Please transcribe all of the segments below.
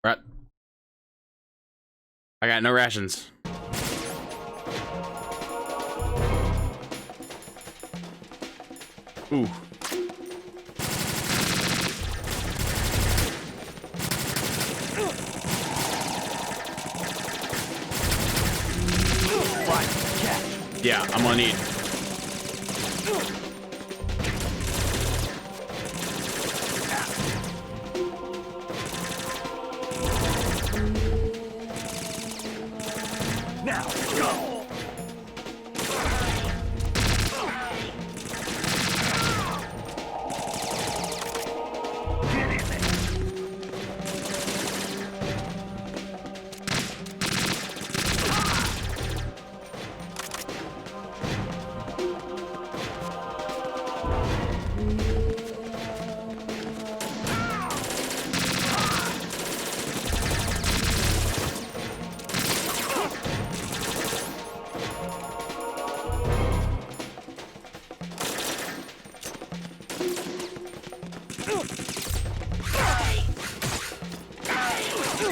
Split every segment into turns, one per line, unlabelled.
Right. I got no rations. Ooh. Yeah, I'm gonna need.
Now, go! Get in there!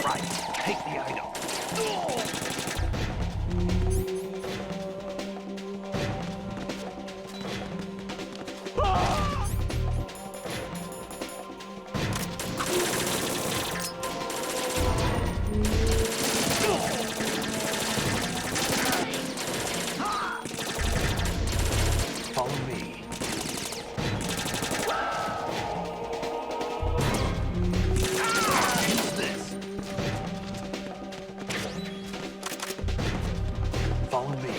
Right, take the item. Follow me. Use this. Follow me.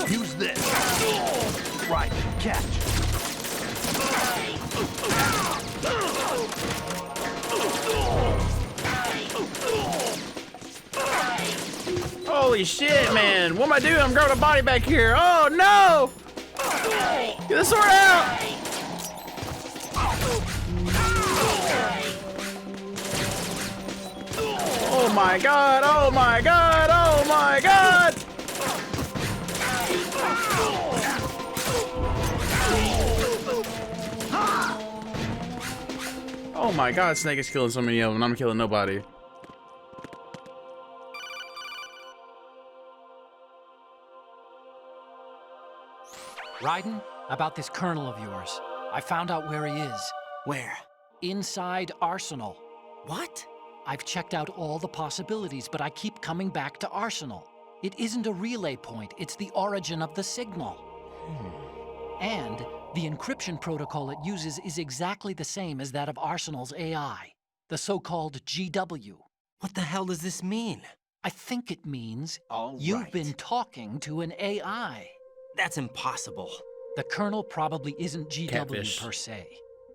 Use this. Right, catch.
Holy shit, man. What am I doing? I'm growing a body back here. Oh, no. Get the sword out. Oh, my God. Oh, my God. Oh, my God. Oh, my God. Snake is killing so many of them, and I'm killing nobody.
Raiden, about this colonel of yours. I found out where he is.
Where?
Inside Arsenal.
What?
I've checked out all the possibilities, but I keep coming back to Arsenal. It isn't a relay point, it's the origin of the signal. And the encryption protocol it uses is exactly the same as that of Arsenal's AI, the so-called GW.
What the hell does this mean?
I think it means
All
you've
right.
been talking to an AI.
That's impossible.
The Colonel probably isn't GW
Catfish.
per se.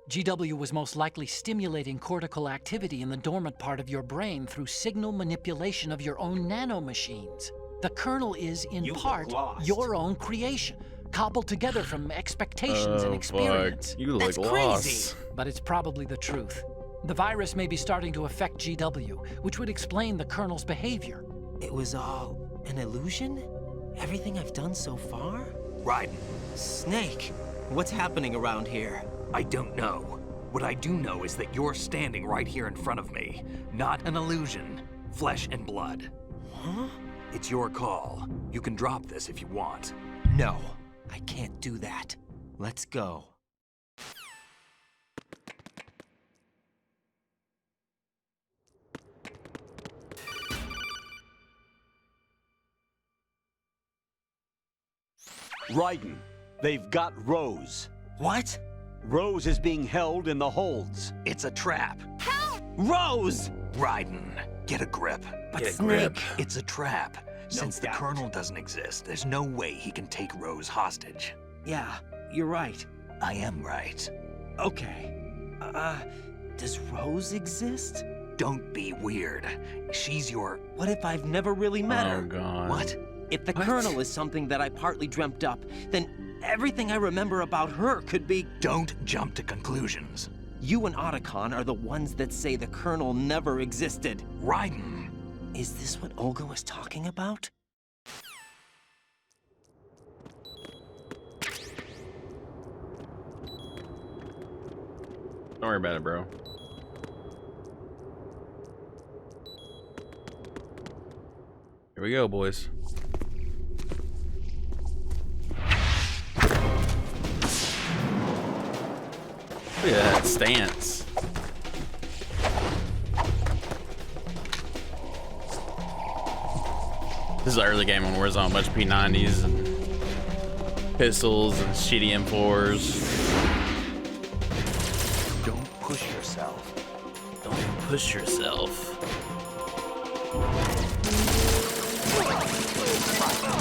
GW was most likely stimulating cortical activity in the dormant part of your brain through signal manipulation of your own nanomachines. The Colonel is, in
You
part,
look lost.
your own creation, cobbled together from expectations and experience.
You look
That's
lost.
crazy.
But it's probably the truth. The virus may be starting to affect GW, which would explain the Colonel's behavior.
It was all an illusion? Everything I've done so far?
Raiden,
Snake, what's happening around here?
I don't know. What I do know is that you're standing right here in front of me. Not an illusion. Flesh and blood.
Huh?
It's your call. You can drop this if you want.
No, I can't do that. Let's go.
Raiden, they've got Rose.
What?
Rose is being held in the holds.
It's a trap.
Rose!
Raiden, get a grip.
But
Get a
Snake...
grip.
It's a trap. Since the
doubt.
Colonel doesn't exist, there's no way he can take Rose hostage.
Yeah, you're right.
I am right.
Okay. Does Rose exist?
Don't be weird. She's your...
What if I've never really met
Oh,
her?
God.
What?
If the
What?
Colonel is something that I partly dreamt up, then everything I remember about her could be...
Don't jump to conclusions.
You and Otacon are the ones that say the Colonel never existed.
Raiden.
Is this what Olga was talking about?
Don't worry about it, bro. Here we go, boys. Look at that stance. This is an early game on Warzone, a bunch of P90s and pistols and shitty M4s.
Don't push yourself.
Don't push yourself.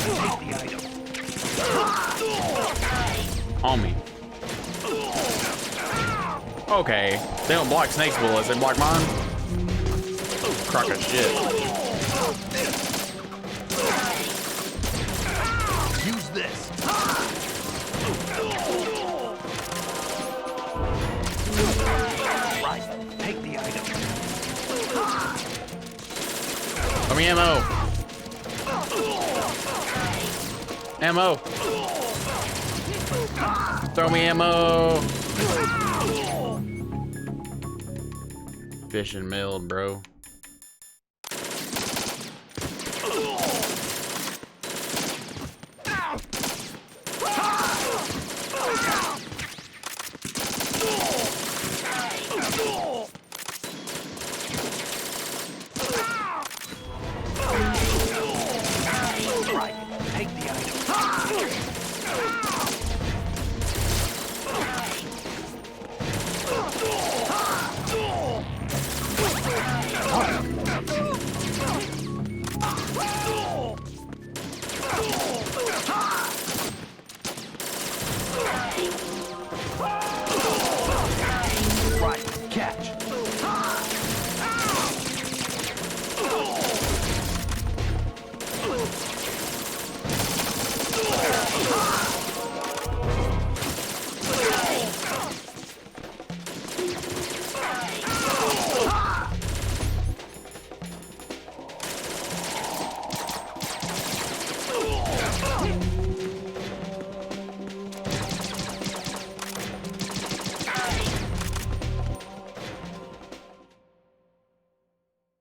Take the item.
On me. Okay, they don't block Snake's bullets, they block mine. Crock of shit.
Use this. Right. Take the item.
Throw me ammo. Ammo. Throw me ammo. Fish and milled, bro.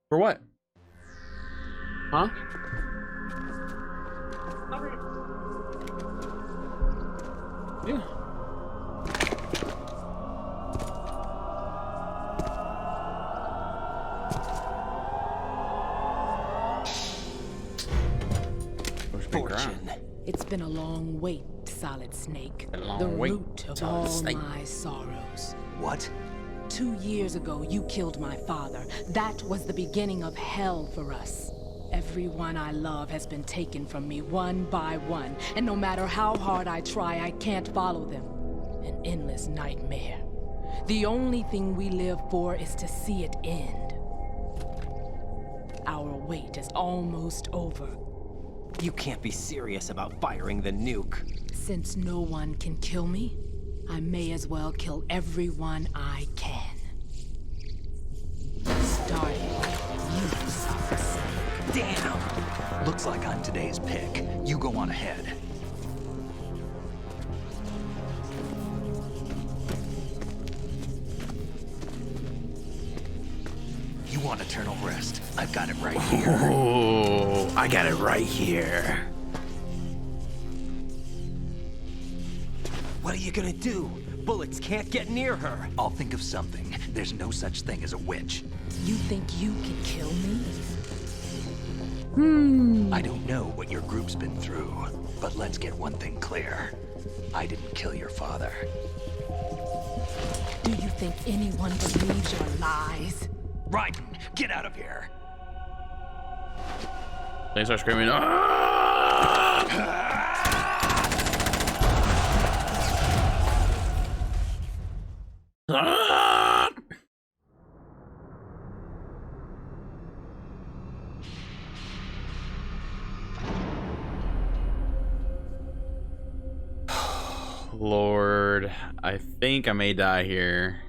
For what? Huh? Yeah.
Fortune.
It's been a long wait, Solid Snake.
A long
The
wait,
root of
Solid
all
Snake.
my sorrows.
What?
2 years ago, you killed my father. That was the beginning of hell for us. Everyone I love has been taken from me one by one, and no matter how hard I try, I can't follow them. An endless nightmare. The only thing we live for is to see it end. Our wait is almost over.
You can't be serious about firing the nuke.
Since no one can kill me, I may as well kill everyone I can. Starting with you, Solid Snake.
Damn! Looks like I'm today's pick. You go on ahead. You want eternal rest? I've got it right here.
Oh, I got it right here.
What are you gonna do? Bullets can't get near her.
I'll think of something. There's no such thing as a witch.
You think you can kill me?
I don't know what your group's been through, but let's get one thing clear. I didn't kill your father.
Do you think anyone believes your lies?
Raiden, get out of here!
They start screaming. "Ah!" Ah! Lord, I think I may die here.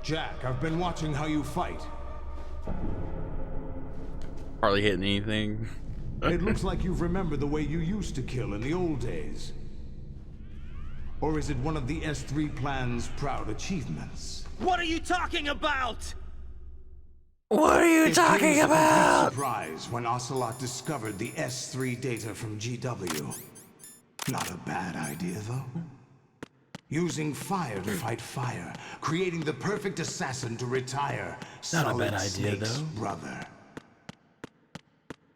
Jack, I've been watching how you fight.
Hardly hitting anything.
It looks like you've remembered the way you used to kill in the old days. Or is it one of the S3 plan's proud achievements?
What are you talking about?
What are you
It
talking
came as a complete
about?
surprise when Ocelot discovered the S3 data from GW. Not a bad idea, though. Using fire to fight fire, creating the perfect assassin to retire
Not a
Solid
bad idea,
Snake's
though.
brother.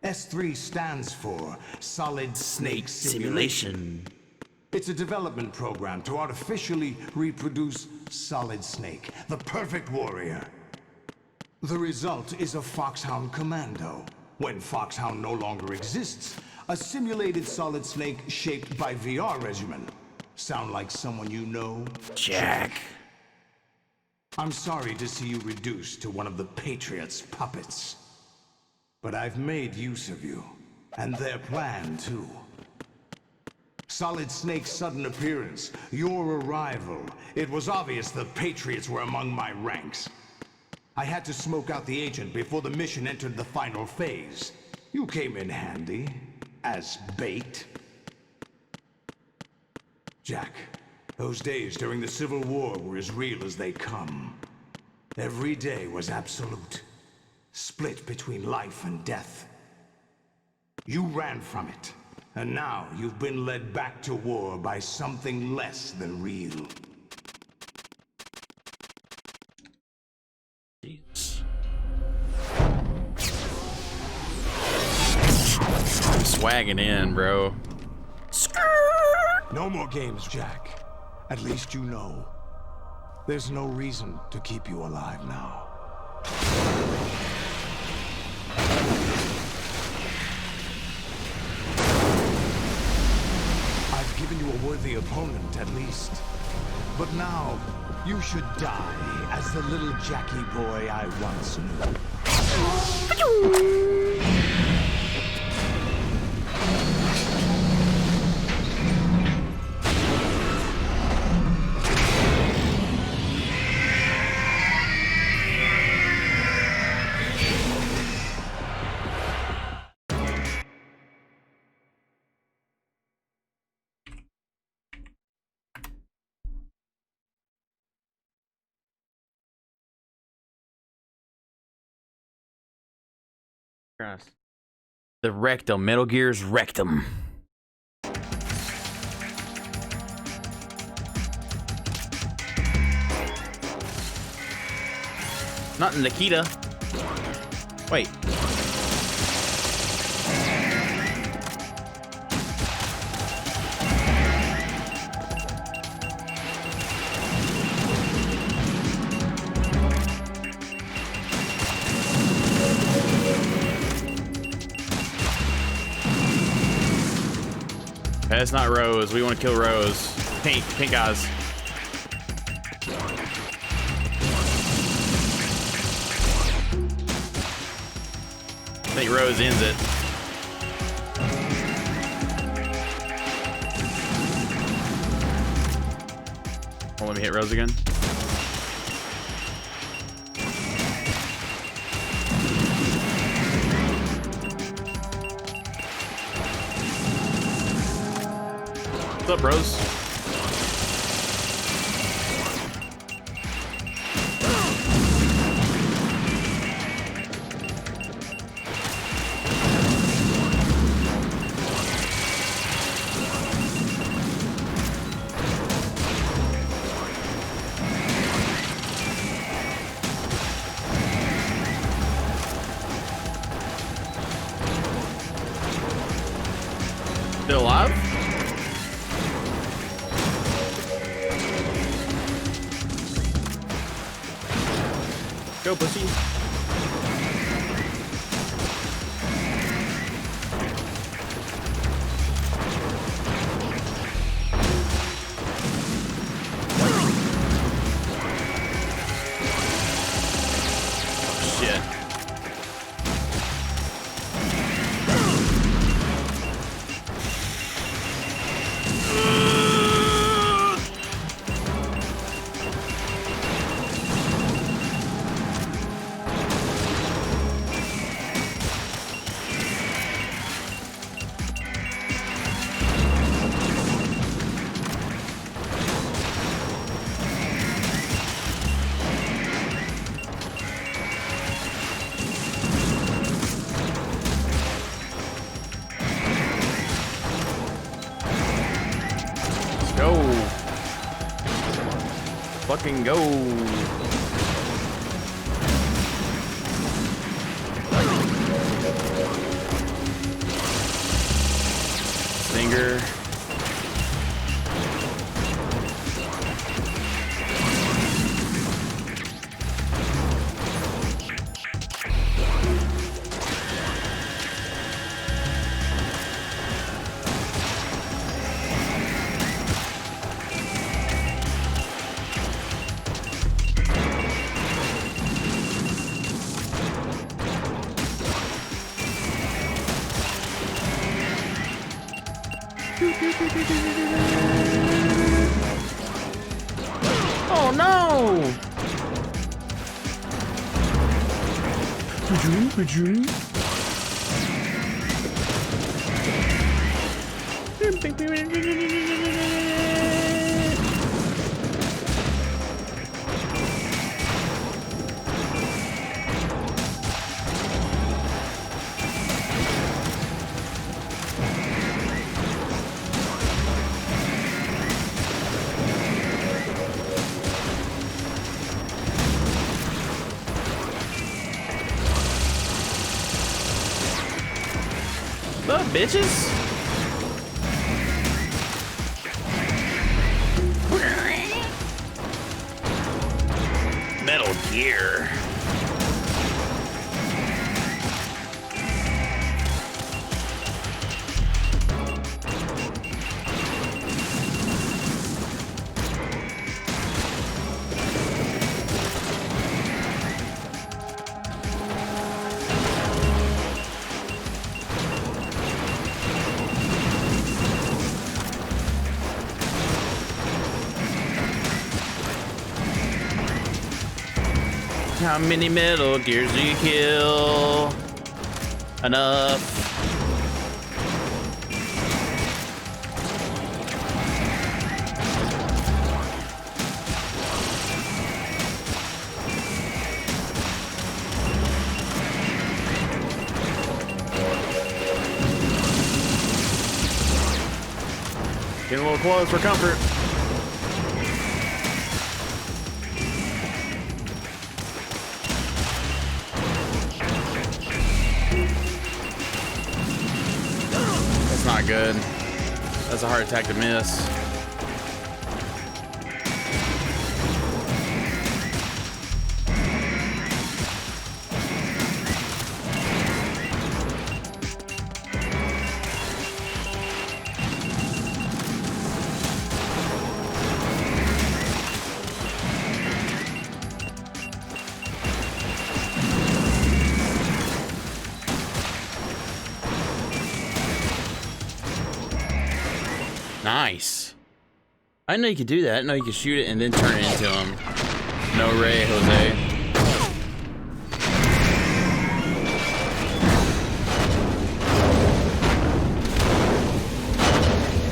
S3 stands for Solid Snake Simulation. It's a development program to artificially reproduce Solid Snake, the perfect warrior. The result is a Foxhound Commando. When Foxhound no longer exists, a simulated Solid Snake shaped by VR regimen. Sound like someone you know?
Jack.
I'm sorry to see you reduced to one of the Patriots' puppets. But I've made use of you, and their plan too. Solid Snake's sudden appearance, your arrival. It was obvious the Patriots were among my ranks. I had to smoke out the agent before the mission entered the final phase. You came in handy, as bait. Jack, those days during the Civil War were as real as they come. Every day was absolute, split between life and death. You ran from it, and now you've been led back to war by something less than real.
I'm swagging in, bro.
No more games, Jack. At least you know. There's no reason to keep you alive now. I've given you a worthy opponent, at least. But now, you should die as the little Jackie boy I once knew.
The rectum, Metal Gear's rectum. Not Nikita. Wait. That's not Rose. We want to kill Rose. Pink eyes. I think Rose ends it. Oh, let me hit Rose again. What's up, Rose? Still alive? Go, pussy. Shit. fucking go. Stinger. Oh no! What up, bitches? Metal Gear. How many Metal Gears do you kill? Enough. Getting a little close for comfort. Not good. That's a heart attack to miss. Nice. I didn't know you could do that. I didn't know you could shoot it and then turn it into him. No way, Jose.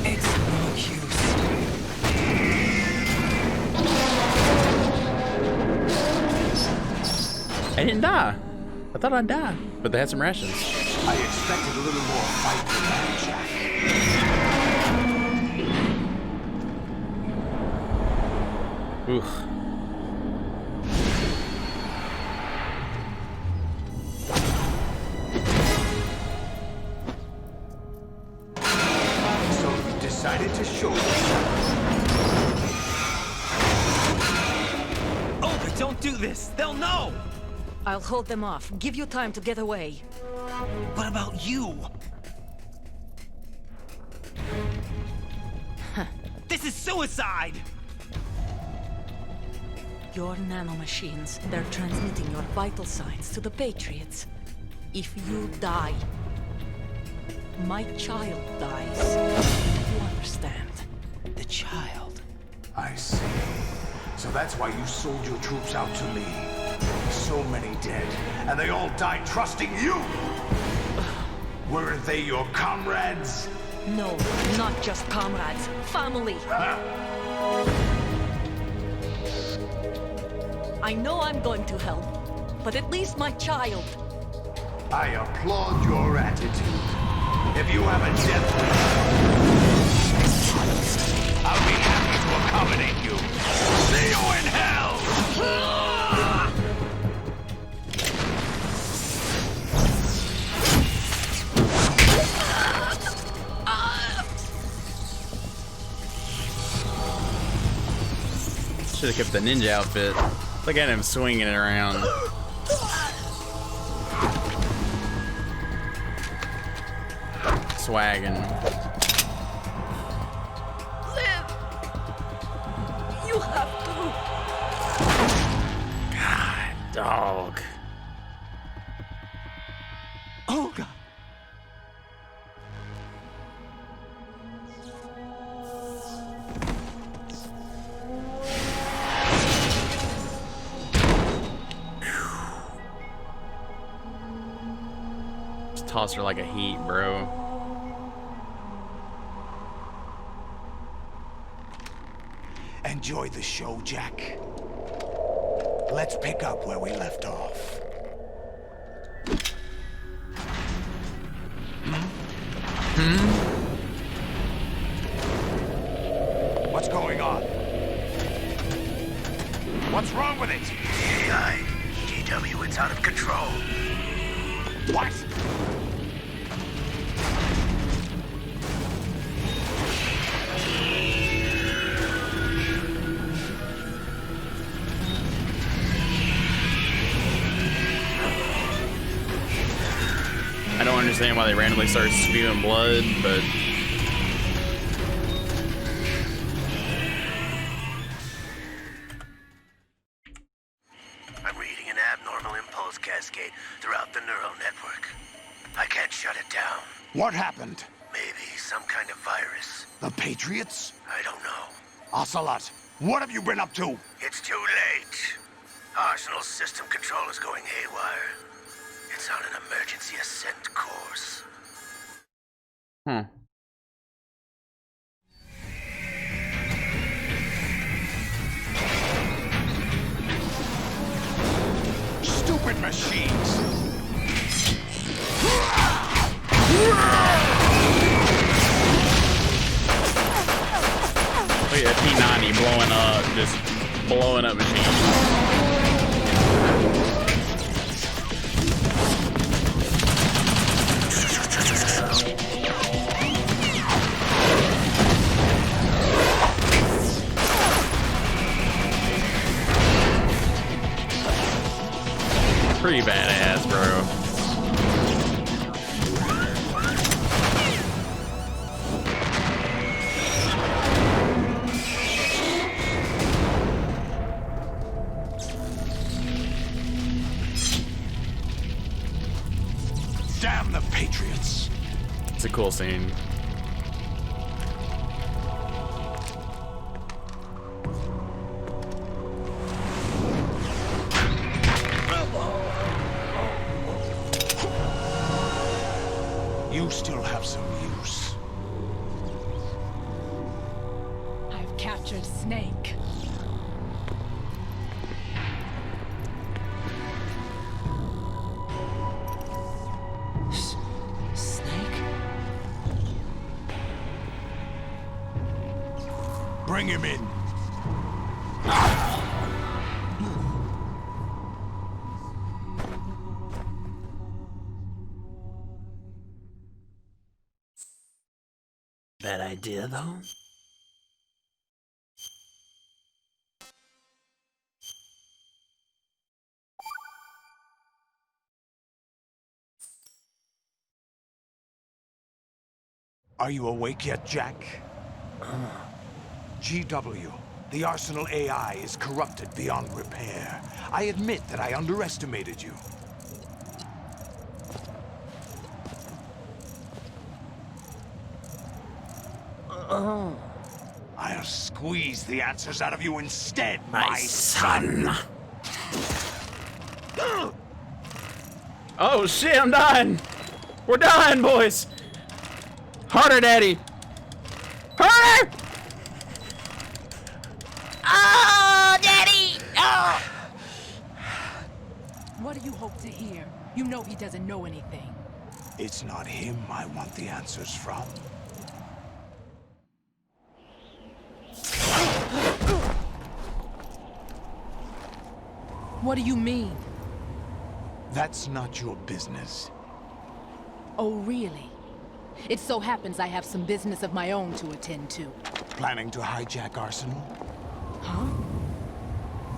It's no use.
I didn't die. I thought I'd die, but they had some rations.
I expected a little more fight than that, Jack.
Oof.
So you decided to show yourself.
Oh, but don't do this! They'll know!
I'll hold them off. Give you time to get away.
What about you? This is suicide!
Your nanomachines, they're transmitting your vital signs to the Patriots. If you die, my child dies. You understand?
The child.
I see. So that's why you sold your troops out to me. So many dead, and they all died trusting you! Weren't they your comrades?
No, not just comrades. Family. I know I'm going to hell, but at least my child.
I applaud your attitude. If you have a death wish, I'll be happy to accommodate you. See you in hell!
Should have kept the ninja outfit. Look at him swinging it around. Swagging.
Live! You have to.
God, dog.
Oh, God.
Just toss her like a heat, bro.
Enjoy the show, Jack. Let's pick up where we left off. What's going on? What's wrong with it?
NIGH, GW, it's out of control.
What?
I don't understand why they randomly start spewing blood, but
I'm reading an abnormal impulse cascade throughout the neural network. I can't shut it down.
What happened?
Maybe some kind of virus.
The Patriots?
I don't know.
Ocelot, what have you been up to?
It's too late. Arsenal's system control is going haywire. It's on an emergency ascent course.
Stupid machines!
look at that P90 blowing up, just blowing up machines. Pretty badass, bro.
Damn the Patriots!
It's a cool scene.
You still have some use.
I've captured Snake.
Snake?
Bring him in.
Bad idea, though.
Are you awake yet, Jack? GW, the Arsenal AI is corrupted beyond repair. I admit that I underestimated you. I'll squeeze the answers out of you instead, my son.
Oh shit, I'm dying. We're dying, boys. Harder, Daddy. Harder!
Oh, Daddy! Oh!
What do you hope to hear? You know he doesn't know anything.
It's not him I want the answers from.
What do you mean?
That's not your business.
Oh, really? It so happens I have some business of my own to attend to.
Planning to hijack Arsenal?
Huh?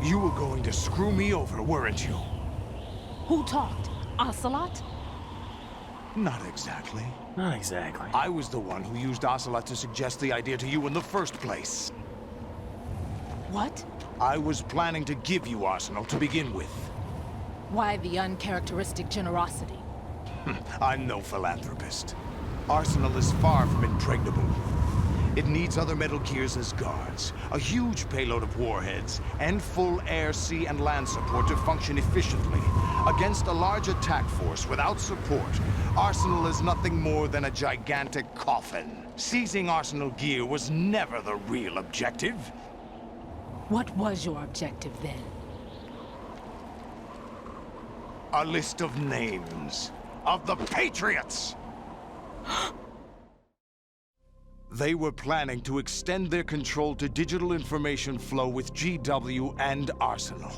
You were going to screw me over, weren't you?
Who talked? Ocelot?
Not exactly.
Not exactly.
I was the one who used Ocelot to suggest the idea to you in the first place.
What?
I was planning to give you Arsenal to begin with.
Why the uncharacteristic generosity?
I'm no philanthropist. Arsenal is far from impregnable. It needs other Metal Gears as guards, a huge payload of warheads, and full air, sea, and land support to function efficiently. Against a large attack force without support, Arsenal is nothing more than a gigantic coffin. Seizing Arsenal gear was never the real objective.
What was your objective then?
A list of names of the Patriots! They were planning to extend their control to digital information flow with GW and Arsenal.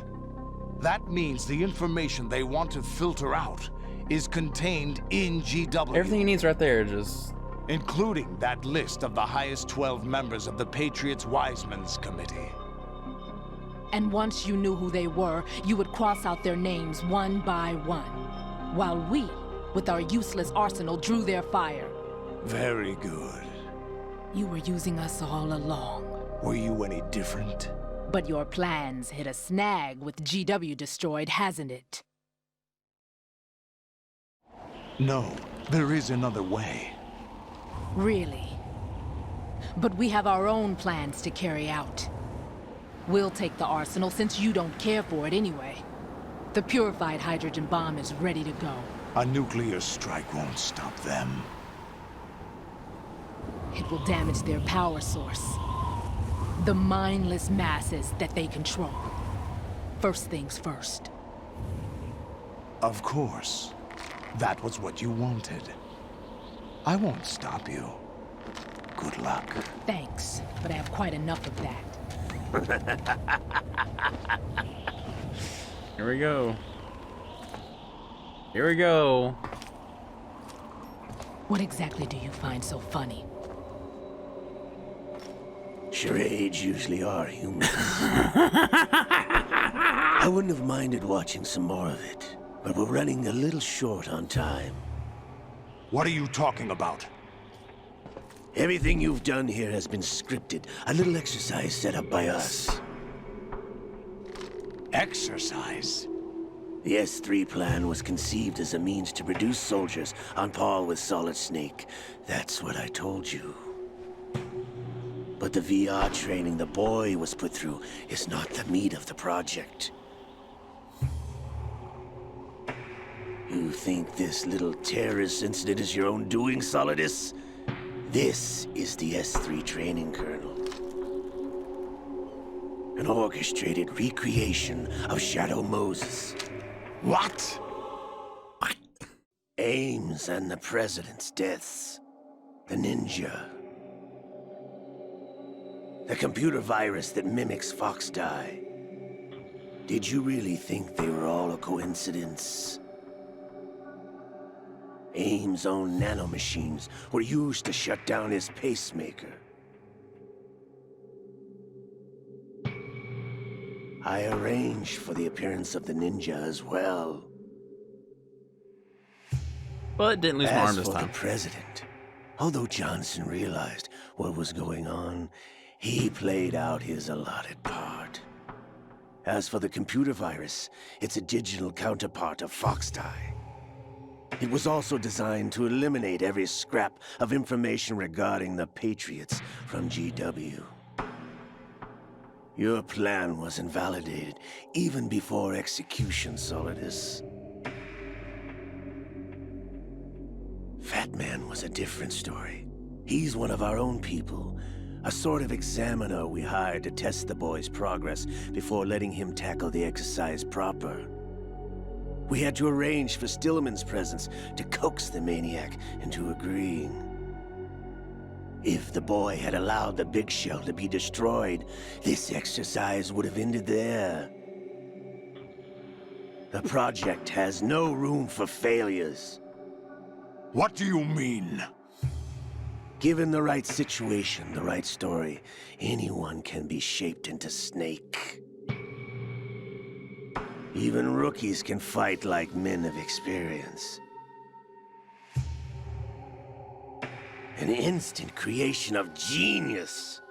That means the information they want to filter out is contained in GW.
Everything he needs right there, just...
including that list of the highest 12 members of the Patriots Wiseman's Committee.
And once you knew who they were, you would cross out their names one by one, while we, with our useless arsenal, drew their fire.
Very good.
You were using us all along.
Were you any different?
But your plans hit a snag with GW destroyed, hasn't it?
No, there is another way.
Really? But we have our own plans to carry out. We'll take the arsenal since you don't care for it anyway. The purified hydrogen bomb is ready to go.
A nuclear strike won't stop them.
It will damage their power source. The mindless masses that they control. First things first.
Of course. That was what you wanted. I won't stop you. Good luck.
Thanks, but I have quite enough of that.
Here we go. Here we go.
What exactly do you find so funny?
Charades usually are humorous. I wouldn't have minded watching some more of it, but we're running a little short on time.
What are you talking about?
Everything you've done here has been scripted. A little exercise set up by us.
Exercise?
The S3 plan was conceived as a means to produce soldiers on par with Solid Snake. That's what I told you. But the VR training the boy was put through is not the meat of the project. You think this little terrorist incident is your own doing, Solidus? This is the S3 training kernel. An orchestrated recreation of Shadow Moses.
What?
Ames and the President's deaths. The ninja. The computer virus that mimics Foxdie. Did you really think they were all a coincidence? Ames' own nanomachines were used to shut down his pacemaker. I arranged for the appearance of the ninja as well.
Well, it didn't lose my arm
As
this
for
time.
the president, although Johnson realized what was going on, he played out his allotted part. As for the computer virus, it's a digital counterpart of Foxdie. It was also designed to eliminate every scrap of information regarding the Patriots from GW. Your plan was invalidated even before execution, Solidus. Fat Man was a different story. He's one of our own people, a sort of examiner we hired to test the boy's progress before letting him tackle the exercise proper. We had to arrange for Stillman's presence to coax the maniac into agreeing. If the boy had allowed the big shell to be destroyed, this exercise would have ended there. The project has no room for failures.
What do you mean?
Given the right situation, the right story, anyone can be shaped into Snake. Even rookies can fight like men of experience. An instant creation of genius.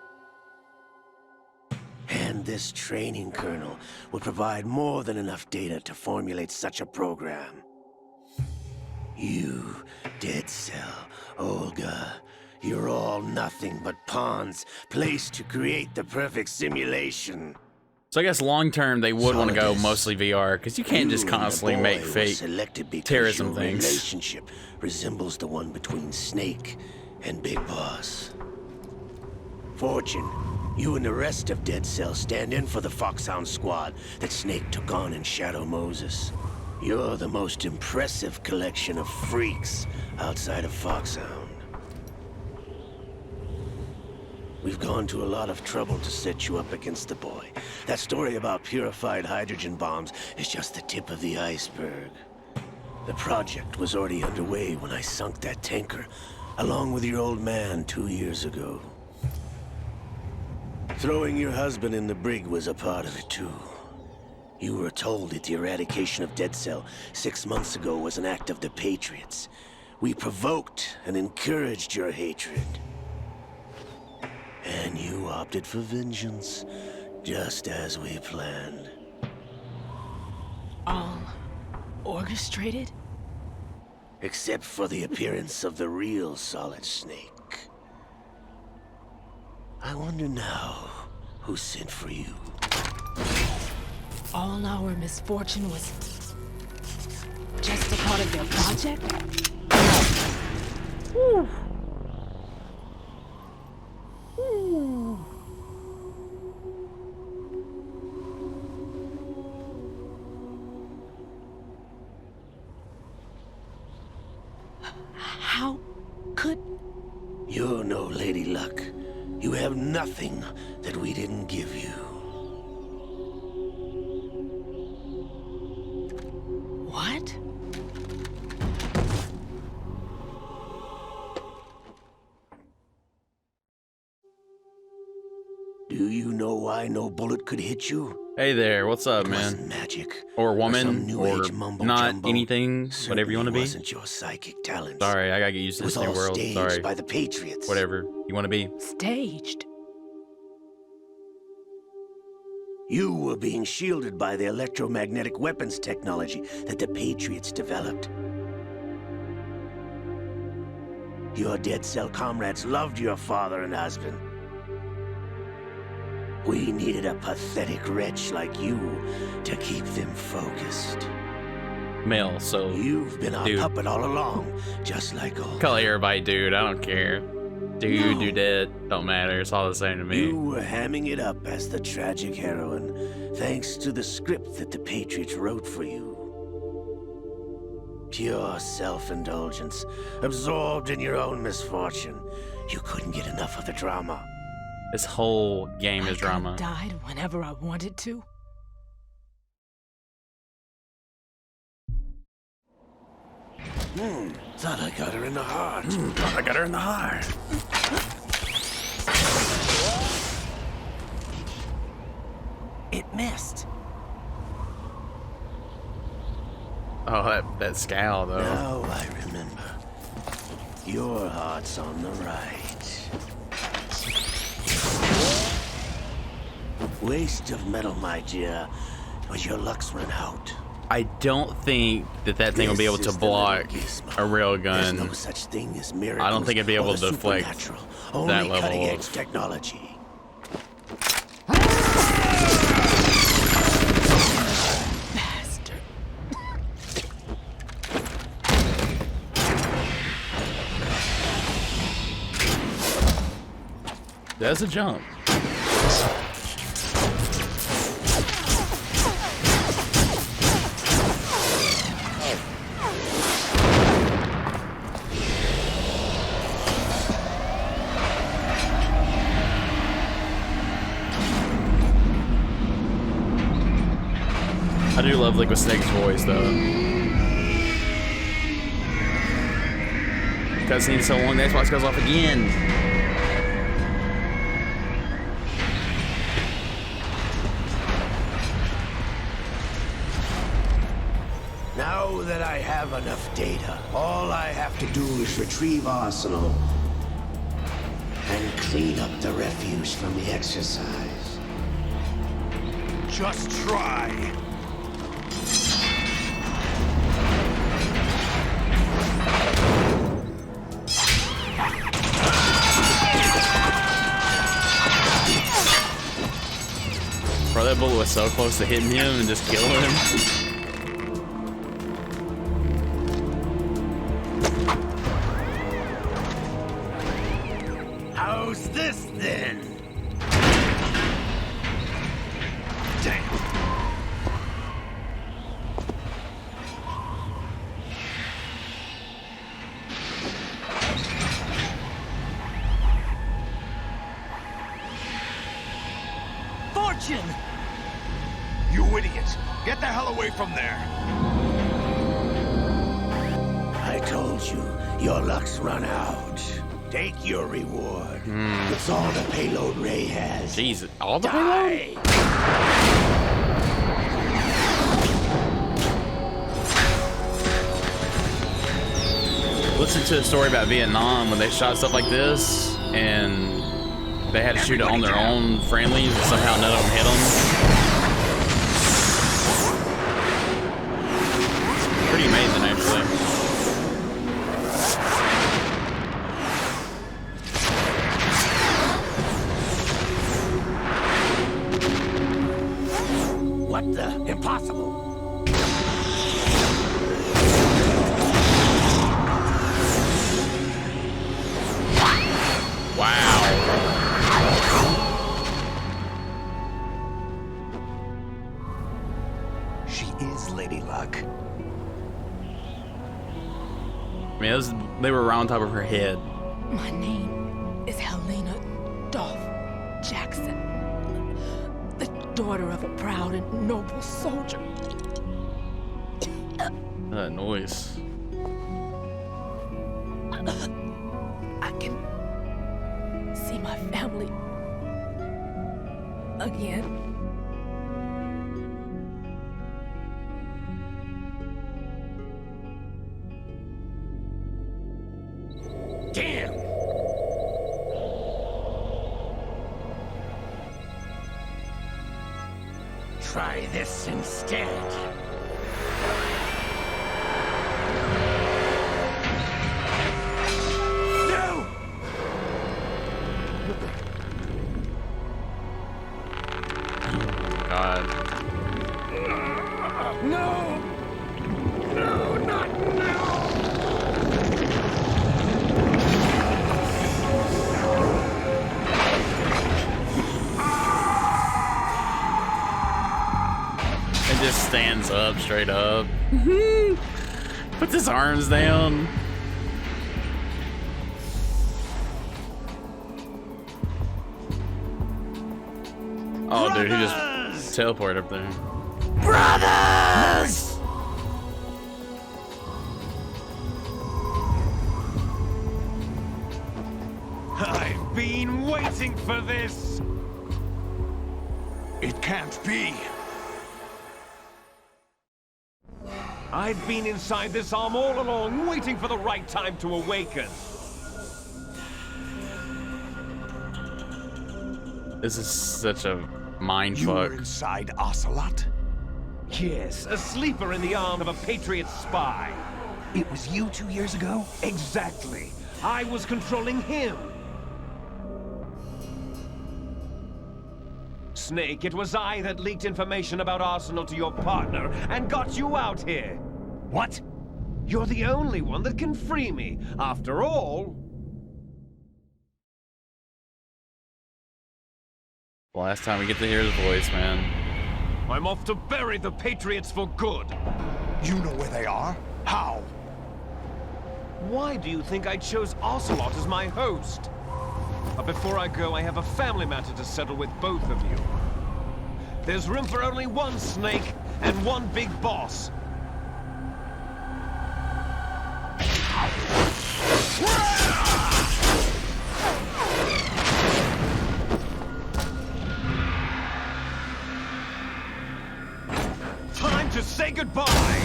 And this training kernel would provide more than enough data to formulate such a program. You, Dead Cell, Olga, you're all nothing but pawns placed to create the perfect simulation.
So I guess long term they would want to go
Solidus,
mostly VR because you can't just
you and the
constantly
boy
make
were
fake
selected because
terrorism
your
things.
relationship resembles the one between Snake and Big Boss. Fortune, you and the rest of Dead Cell stand in for the Foxhound squad that Snake took on in Shadow Moses. You're the most impressive collection of freaks outside of Foxhound. We've gone to a lot of trouble to set you up against the boy. That story about purified hydrogen bombs is just the tip of the iceberg. The project was already underway when I sunk that tanker, along with your old man 2 years ago. Throwing your husband in the brig was a part of it too. You were told that the eradication of Dead Cell 6 months ago was an act of the Patriots. We provoked and encouraged your hatred. And you opted for vengeance, just as we planned.
All orchestrated?
Except for the appearance of the real Solid Snake. I wonder now who sent for you.
All our misfortune was just a part of their project? Whew. How could...
You're no Lady Luck. You have nothing that we didn't give you.
What?
Do you know why no bullet could hit you?
Hey there, what's up,
It wasn't
man?
magic.
Or
some
woman,
new
or
age mumbo
not
jumbo.
anything, whatever you want to be.
Wasn't your psychic talents.
Sorry, I gotta get used
It
to
was
this new
all
world.
staged
Sorry.
by the Patriots.
Whatever you want to be.
Staged?
You were being shielded by the electromagnetic weapons technology that the Patriots developed. Your Dead Cell comrades loved your father and husband. We needed a pathetic wretch like you to keep them focused.
Male, so
You've been our
dude.
puppet all along, just like all.
Call everybody dude, I don't care. Dude,
No.
dudette, don't matter, it's all the same to me.
You were hamming it up as the tragic heroine, thanks to the script that the Patriots wrote for you. Pure self-indulgence, absorbed in your own misfortune. You couldn't get enough of the drama.
This whole game
I
is drama.
could've died whenever I wanted to.
Thought I got her in the heart.
I got her in the heart.
It missed.
Oh, that scowl though.
Now I remember. Your heart's on the right. Waste of metal, my dear, but your luck's run out.
I don't think that thing will be able
This
to
is the
block
little gizmo.
a real
There's
gun.
no such thing as miracles.
I don't think it'd be able
or the
to deflect
supernatural. Only
that level
cutting-edge
of-
technology.
Bastard.
That's a jump. I do love Liquid Snake's voice, though. Cutscene so long, the Xbox goes off again.
Now that I have enough data, all I have to do is retrieve Arsenal and clean up the refuse from the exercise.
Just try.
Bro, that bullet was so close to hitting him and just killing him.
How's this then? Damn.
Fortune!
You idiot! Get the hell away from there!
I told you, your luck's run out. Take your reward. It's all the payload Ray has.
Jesus, all the payload? Listen to a story about Vietnam when they shot stuff like this and they had to shoot it on their own friendlies and somehow none of them hit them. Pretty amazing, actually.
What the? Impossible.
Wow.
She is Lady Luck.
I mean, they were right on top of her head.
My name is Helena Dolph Jackson, the daughter of a proud and noble soldier.
That noise.
I can see my family again.
Damn! Try this instead. No!
God.
No! No, not now!
It just stands up straight up. Puts his arms down. Oh, dude, he just teleported up there.
Brothers!
I've been waiting for this! It can't be. I've been inside this arm all along, waiting for the right time to awaken.
This is such a mind
You were
fuck.
inside Ocelot? Yes, a sleeper in the arm of a Patriot spy. It was you 2 years ago? Exactly. I was controlling him. Snake, it was I that leaked information about Arsenal to your partner and got you out here. What? You're the only one that can free me. After all...
Last time we get to hear his voice, man.
I'm off to bury the Patriots for good.
You know where they are? How?
Why do you think I chose Ocelot as my host? But before I go, I have a family matter to settle with both of you.
There's room for only one snake and one big boss. Time to say goodbye!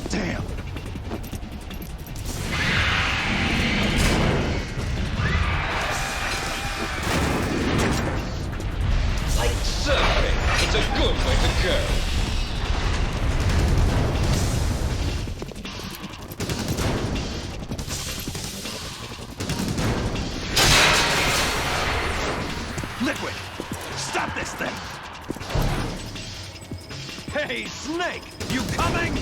Damn.
Like surfing, it's a good way to go.
Liquid! Stop this thing! Hey, Snake! You coming?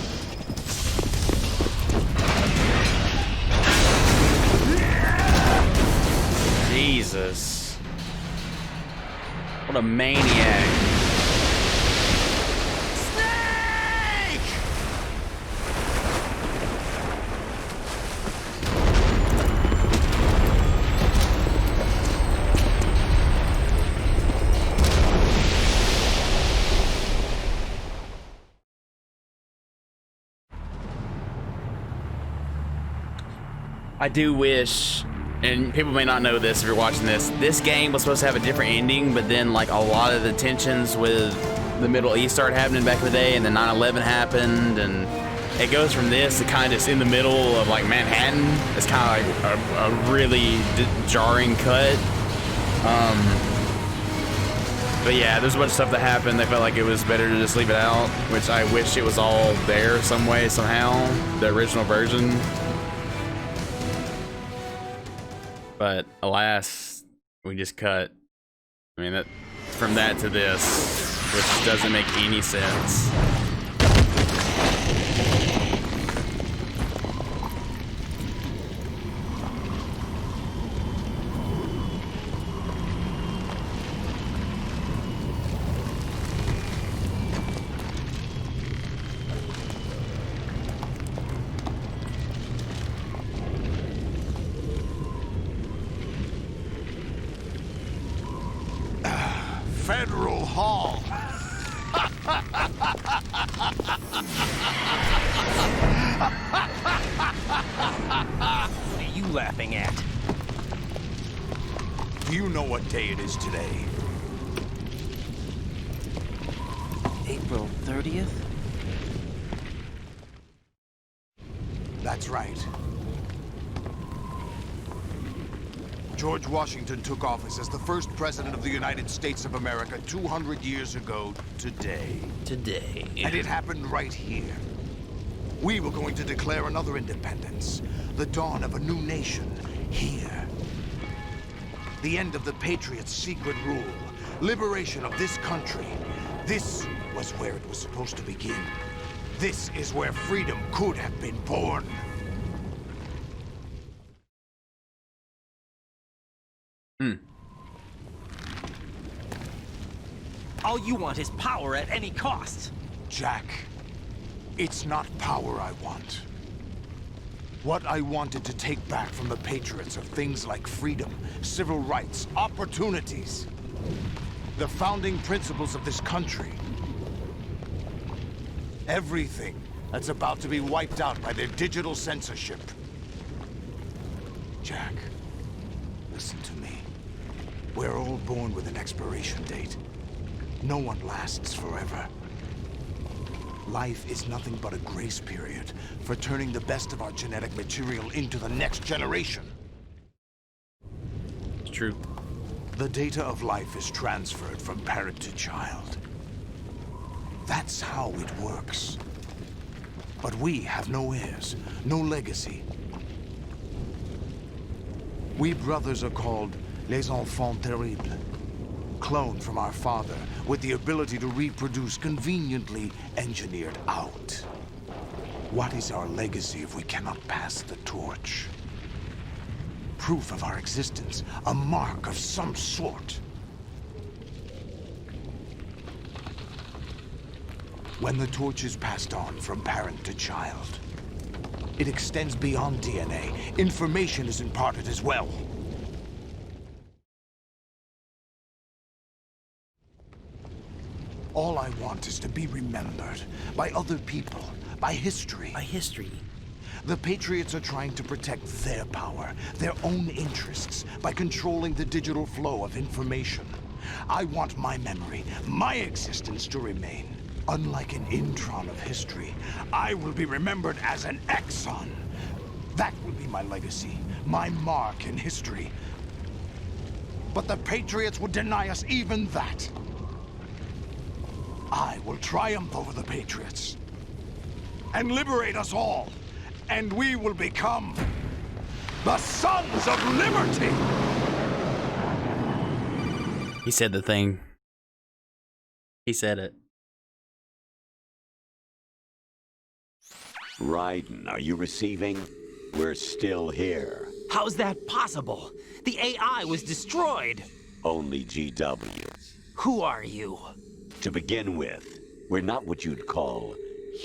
Jesus. What a maniac.
Snake!
I do wish, and people may not know this if you're watching this game was supposed to have a different ending, but then like a lot of the tensions with the Middle East started happening back in the day, and then 9/11 happened, and it goes from this to kind of just in the middle of like Manhattan. It's kind of like a really jarring cut. But yeah, there's a bunch of stuff that happened. They felt like it was better to just leave it out, which I wish it was all there some way, somehow, the original version. But alas, we just cut. I mean, that from that to this, which doesn't make any sense.
Federal Hall.
What are you laughing at?
Do you know what day it is today?
April 30th?
That's right. George Washington took office as the first president of the United States of America 200 years ago today.
Today.
And it happened right here. We were going to declare another independence, the dawn of a new nation, here. The end of the Patriots' secret rule, liberation of this country. This was where it was supposed to begin. This is where freedom could have been born.
All you want is power at any cost.
Jack, it's not power I want. What I wanted to take back from the Patriots are things like freedom, civil rights, opportunities. The founding principles of this country. Everything that's about to be wiped out by their digital censorship. Jack, listen to me. We're all born with an expiration date. No one lasts forever. Life is nothing but a grace period for turning the best of our genetic material into the next generation.
It's true.
The data of life is transferred from parent to child. That's how it works. But we have no heirs, no legacy. We brothers are called les enfants terribles. Cloned from our father, with the ability to reproduce conveniently engineered out. What is our legacy if we cannot pass the torch? Proof of our existence, a mark of some sort. When the torch is passed on from parent to child, it extends beyond DNA. Information is imparted as well. All I want is to be remembered by other people, by history.
By history.
The Patriots are trying to protect their power, their own interests, by controlling the digital flow of information. I want my memory, my existence to remain. Unlike an intron of history, I will be remembered as an exon. That will be my legacy, my mark in history. But the Patriots would deny us even that. I will triumph over the Patriots and liberate us all, and we will become the Sons of Liberty!
He said the thing. He said it.
Raiden, are you receiving? We're still here.
How's that possible? The AI was destroyed.
Only GW.
Who are you?
To begin with, we're not what you'd call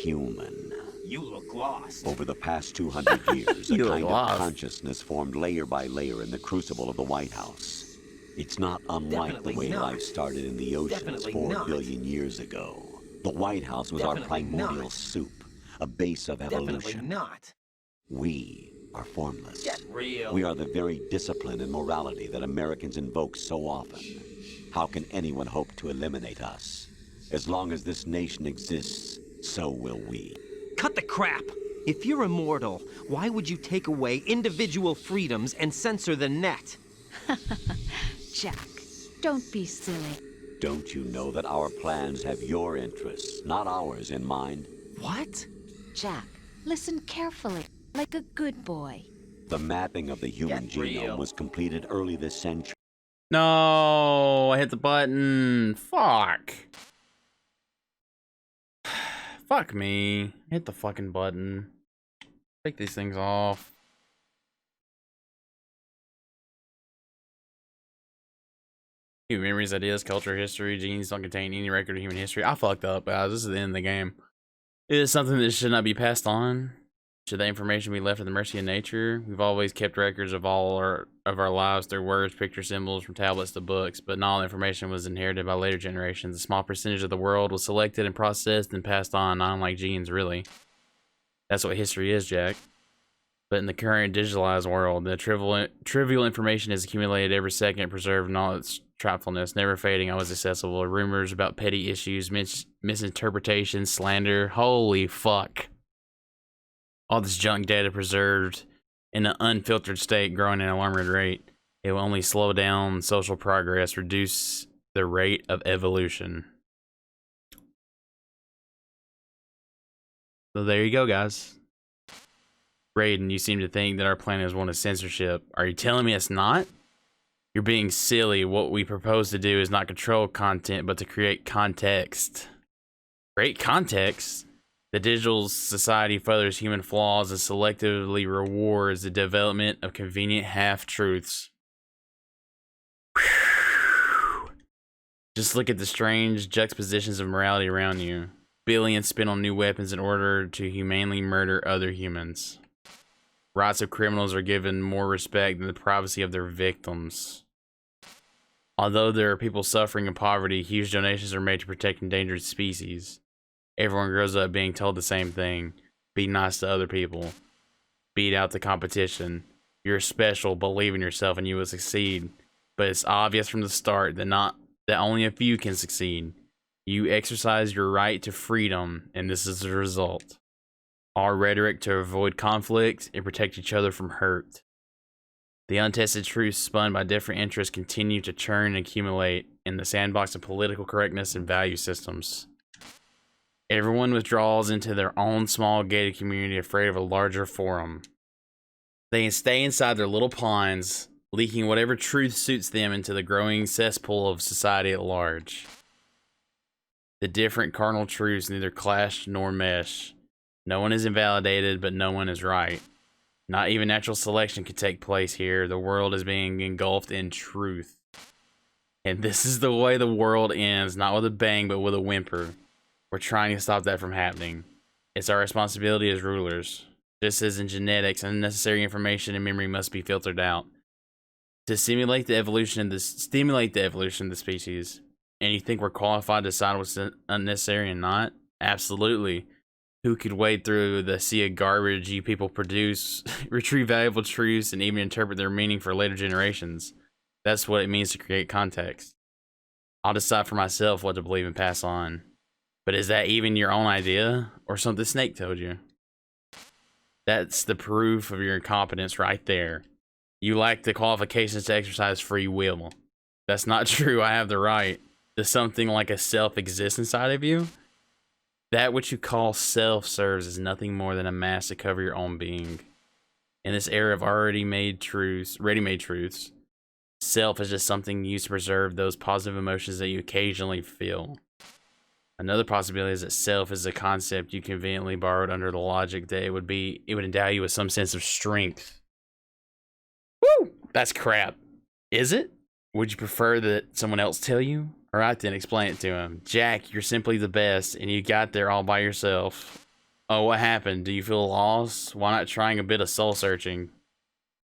human.
You look lost.
Over the past 200 years, a
You look
kind of
lost.
consciousness formed layer by layer in the crucible of the White House. It's not unlike
Definitely
the way
not.
life started in the oceans
Definitely
4
not.
billion years ago. The White House was
Definitely
our primordial
not.
soup, a base of
Definitely
evolution.
not.
We are formless.
Get real.
We are the very discipline and morality that Americans invoke so often. How can anyone hope to eliminate us? As long as this nation exists, so will we.
Cut the crap! If you're immortal, why would you take away individual freedoms and censor the net?
Jack, don't be silly.
Don't you know that our plans have your interests, not ours, in mind?
What?
Jack, listen carefully, like a good boy.
The mapping of the human
Get real.
genome was completed early this century.
No, I hit the button. Fuck. Fuck me. Hit the fucking button. Take these things off. Human memories, ideas, culture, history, genes don't contain any record of human history. I fucked up, guys. This is the end of the game. It is something that should not be passed on. Should that information be left at the mercy of nature? We've always kept records of all of our lives through words, pictures, symbols, from tablets to books, but not all information was inherited by later generations. A small percentage of the world was selected and processed and passed on, not unlike genes, really. That's what history is, Jack. But in the current digitalized world, the trivial information is accumulated every second, preserved in all its truthfulness, never fading, always accessible. Rumors about petty issues, misinterpretations, slander. Holy fuck. All this junk data preserved in an unfiltered state, growing at an alarming rate. It will only slow down social progress, reduce the rate of evolution. So there you go, guys. Raiden, you seem to think that our planet is one of censorship. Are you telling me it's not? You're being silly. What we propose to do is not control content, but to create context. Create context? The digital society furthers human flaws and selectively rewards the development of convenient half-truths. Just look at the strange juxtapositions of morality around you. Billions spent on new weapons in order to humanely murder other humans. Rights of criminals are given more respect than the privacy of their victims. Although there are people suffering in poverty, huge donations are made to protect endangered species. Everyone grows up being told the same thing. Be nice to other people. Beat out the competition. You're special, believe in yourself and you will succeed. But it's obvious from the start that only a few can succeed. You exercise your right to freedom, and this is the result. All rhetoric to avoid conflict and protect each other from hurt. The untested truths spun by different interests continue to churn and accumulate in the sandbox of political correctness and value systems. Everyone withdraws into their own small gated community, afraid of a larger forum. They can stay inside their little ponds, leaking whatever truth suits them into the growing cesspool of society at large. The different cardinal truths neither clash nor mesh. No one is invalidated, but no one is right. Not even natural selection could take place here. The world is being engulfed in truth. And this is the way the world ends, not with a bang, but with a whimper. We're trying to stop that from happening. It's our responsibility as rulers. Just as in genetics, unnecessary information and memory must be filtered out. To stimulate the evolution of the species, And you think we're qualified to decide what's unnecessary and not? Absolutely. Who could wade through the sea of garbage you people produce, retrieve valuable truths, and even interpret their meaning for later generations? That's what it means to create context. I'll decide for myself what to believe and pass on. But is that even your own idea, or something Snake told you? That's the proof of your incompetence right there. You lack the qualifications to exercise free will. That's not true. I have the right. Does something like a self exist inside of you? That which you call self serves as nothing more than a mask to cover your own being. In this era of ready-made truths, self is just something used to preserve those positive emotions that you occasionally feel. Another possibility is that self is a concept you conveniently borrowed under the logic that it would endow you with some sense of strength. Woo! That's crap. Is it? Would you prefer that someone else tell you? Alright then, explain it to him. Jack, you're simply the best, and you got there all by yourself. Oh, what happened? Do you feel lost? Why not trying a bit of soul searching?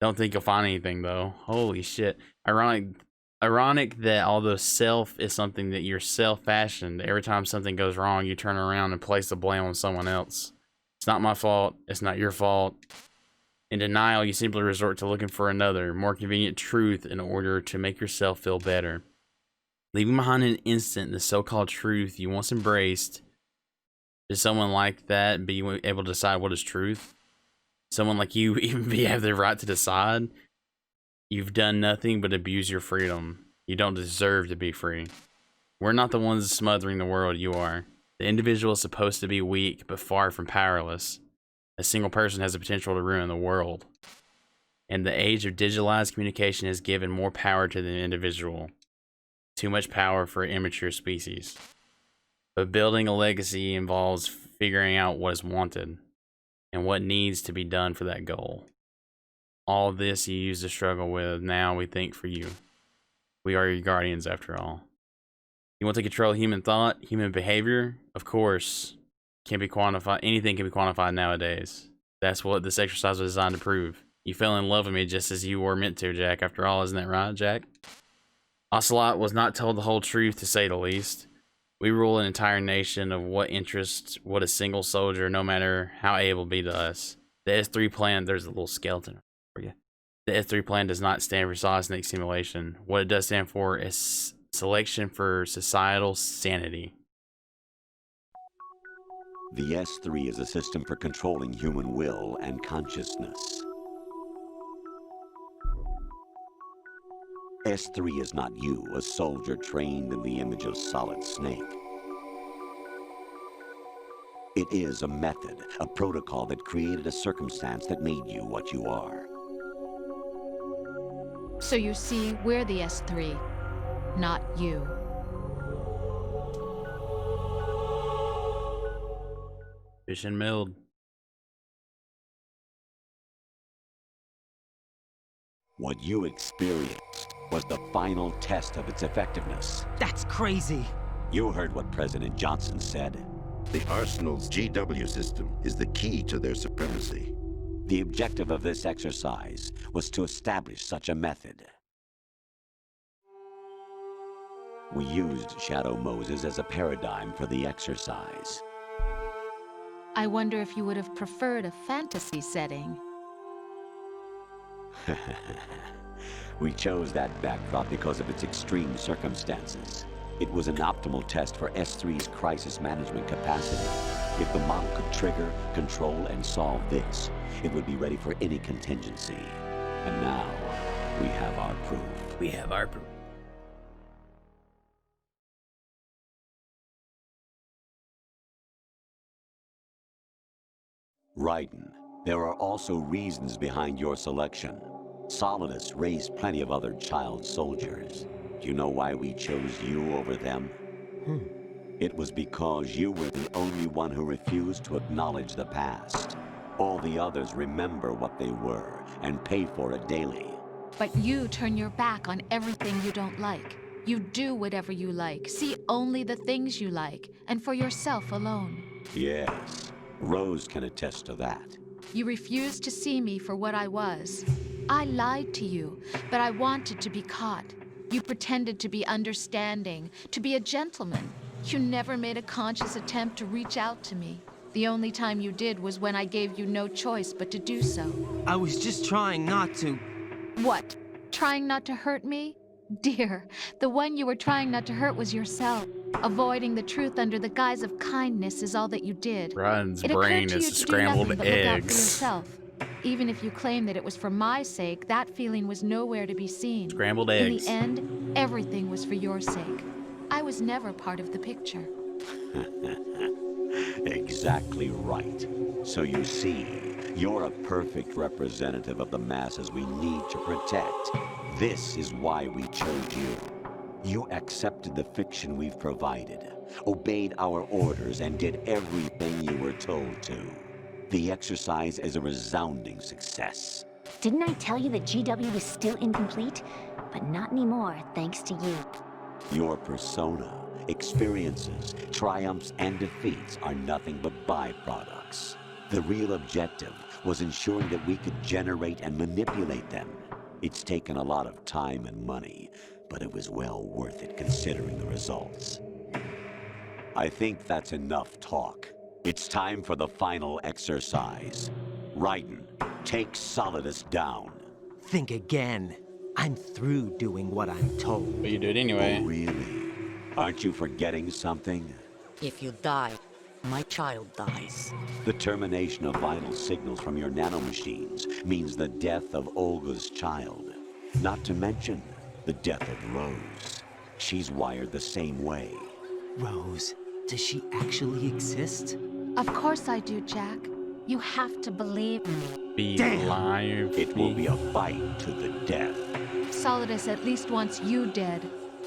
Don't think you'll find anything, though. Holy shit. Ironic that although self is something that you're self-fashioned, every time something goes wrong, you turn around and place the blame on someone else. It's not my fault. It's not your fault. In denial, you simply resort to looking for another, more convenient truth in order to make yourself feel better. Leaving behind in an instant the so-called truth you once embraced. Does someone like that be able to decide what is truth? Someone like you even have the right to decide? You've done nothing but abuse your freedom. You don't deserve to be free. We're not the ones smothering the world, you are. The individual is supposed to be weak, but far from powerless. A single person has the potential to ruin the world. And the age of digitalized communication has given more power to the individual. Too much power for an immature species. But building a legacy involves figuring out what is wanted and what needs to be done for that goal. All this you used to struggle with, now we think for you. We are your guardians after all. You want to control human thought, human behavior? Of course. Can't be quantified. Anything can be quantified nowadays. That's what this exercise was designed to prove. You fell in love with me just as you were meant to, Jack. After all, isn't that right, Jack? Ocelot was not told the whole truth, to say the least. We rule an entire nation of what interest would a single soldier, no matter how able, be to us. The S3 plan, there's a little skeleton for you. The S3 plan does not stand for solid snake simulation. What it does stand for is selection for societal sanity.
The S3 is a system for controlling human will and consciousness. S3 is not you, a soldier trained in the image of Solid Snake. It is a method, a protocol that created a circumstance that made you what you are.
So you see, we're the S3, not you.
Fish and milled.
What you experienced was the final test of its effectiveness.
That's crazy.
You heard what President Johnson said.
The Arsenal's GW system is the key to their supremacy.
The objective of this exercise was to establish such a method. We used Shadow Moses as a paradigm for the exercise.
I wonder if you would have preferred a fantasy setting.
We chose that backdrop because of its extreme circumstances. It was an optimal test for S3's crisis management capacity. If the model could trigger, control, and solve this, it would be ready for any contingency. And now, we have our proof.
We have our proof.
Raiden, there are also reasons behind your selection. Solidus raised plenty of other child soldiers. Do you know why we chose you over them? It was because you were the only one who refused to acknowledge the past. All the others remember what they were and pay for it daily.
But you turn your back on everything you don't like. You do whatever you like, see only the things you like, and for yourself alone.
Yes, Rose can attest to that.
You refused to see me for what I was. I lied to you, but I wanted to be caught. You pretended to be understanding, to be a gentleman. You never made a conscious attempt to reach out to me. The only time you did was when I gave you no choice but to do so.
I was just trying not to...
What? Trying not to hurt me? Dear, the one you were trying not to hurt was yourself. Avoiding the truth under the guise of kindness is all that you did.
Ryan's
It
brain
occurred to you
is
to do nothing
scrambled
but look out for
eggs.
yourself. Even if you claim that it was for my sake, that feeling was nowhere to be seen.
Scrambled
In
eggs.
the end, everything was for your sake. I was never part of the picture.
Exactly right. So you see, you're a perfect representative of the masses we need to protect. This is why we chose you. You accepted the fiction we've provided, obeyed our orders, and did everything you were told to. The exercise is a resounding success.
Didn't I tell you that GW was still incomplete? But not anymore, thanks to you.
Your persona, experiences, triumphs, and defeats are nothing but byproducts. The real objective was ensuring that we could generate and manipulate them. It's taken a lot of time and money, but it was well worth it considering the results. I think that's enough talk. It's time for the final exercise. Raiden, take Solidus down.
Think again. I'm through doing what I'm told.
But you do it anyway.
Oh, really? Aren't you forgetting something?
If you die, my child dies.
The termination of vital signals from your nanomachines means the death of Olga's child. Not to mention the death of Rose. She's wired the same way.
Rose, does she actually exist?
Of course I do, Jack. You have to believe me.
Be alive.
It will be a fight to the death.
Solidus at least wants you dead.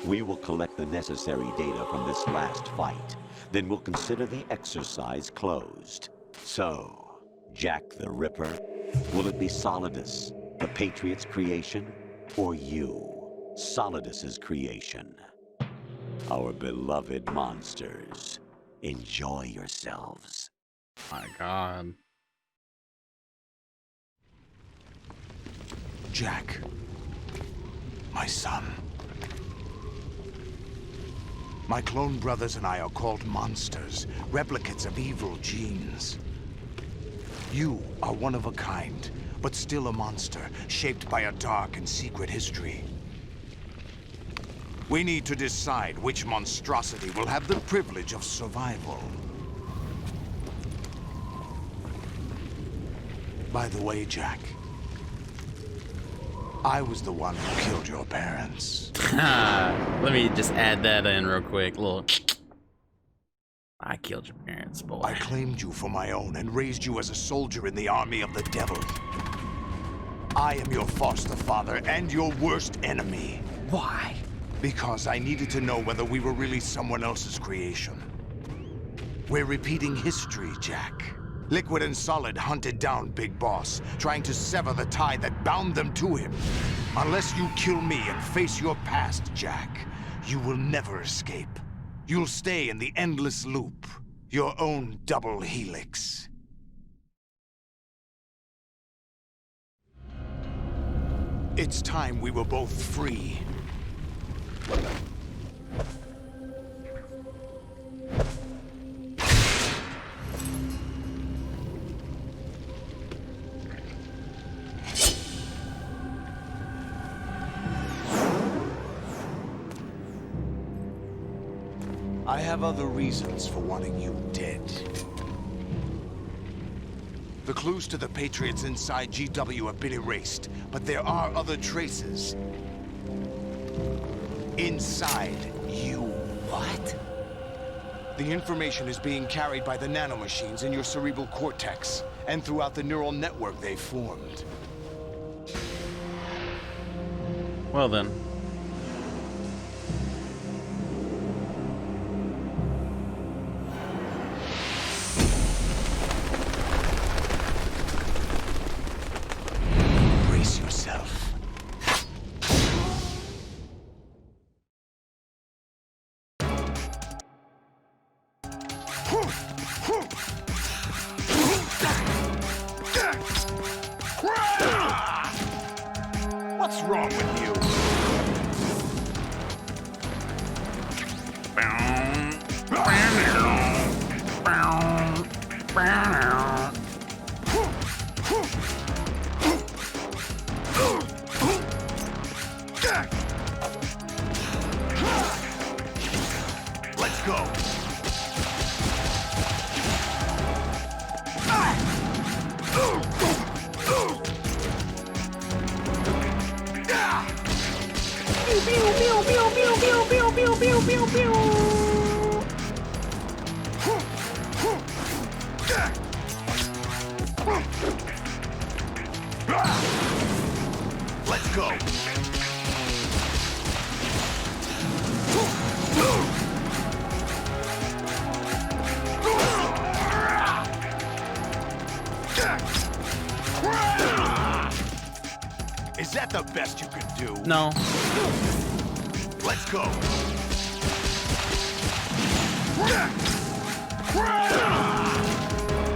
We will collect the necessary data from this last fight. Then we'll consider the exercise closed. So, Jack the Ripper, will it be Solidus, the Patriot's creation, or you, Solidus's creation? Our beloved monsters, enjoy yourselves.
My God.
Jack, my son. My clone brothers and I are called monsters, replicates of evil genes. You are one of a kind, but still a monster, shaped by a dark and secret history. We need to decide which monstrosity will have the privilege of survival. By the way, Jack, I was the one who killed your parents.
Let me just add that in real quick. I killed your parents, boy.
I claimed you for my own and raised you as a soldier in the army of the devil. I am your foster father and your worst enemy.
Why?
Because I needed to know whether we were really someone else's creation. We're repeating history, Jack. Liquid and Solid hunted down Big Boss, trying to sever the tie that bound them to him. Unless you kill me and face your past, Jack, you will never escape. You'll stay in the endless loop, your own double helix. It's time we were both free. I have other reasons for wanting you dead. The clues to the Patriots inside GW have been erased, but there are other traces. Inside you.
What?
The information is being carried by the nanomachines in your cerebral cortex, and throughout the neural network they formed.
Well then.
Brace yourself. What's wrong with you? Let's go. Is that the best you can do?
No.
Let's go.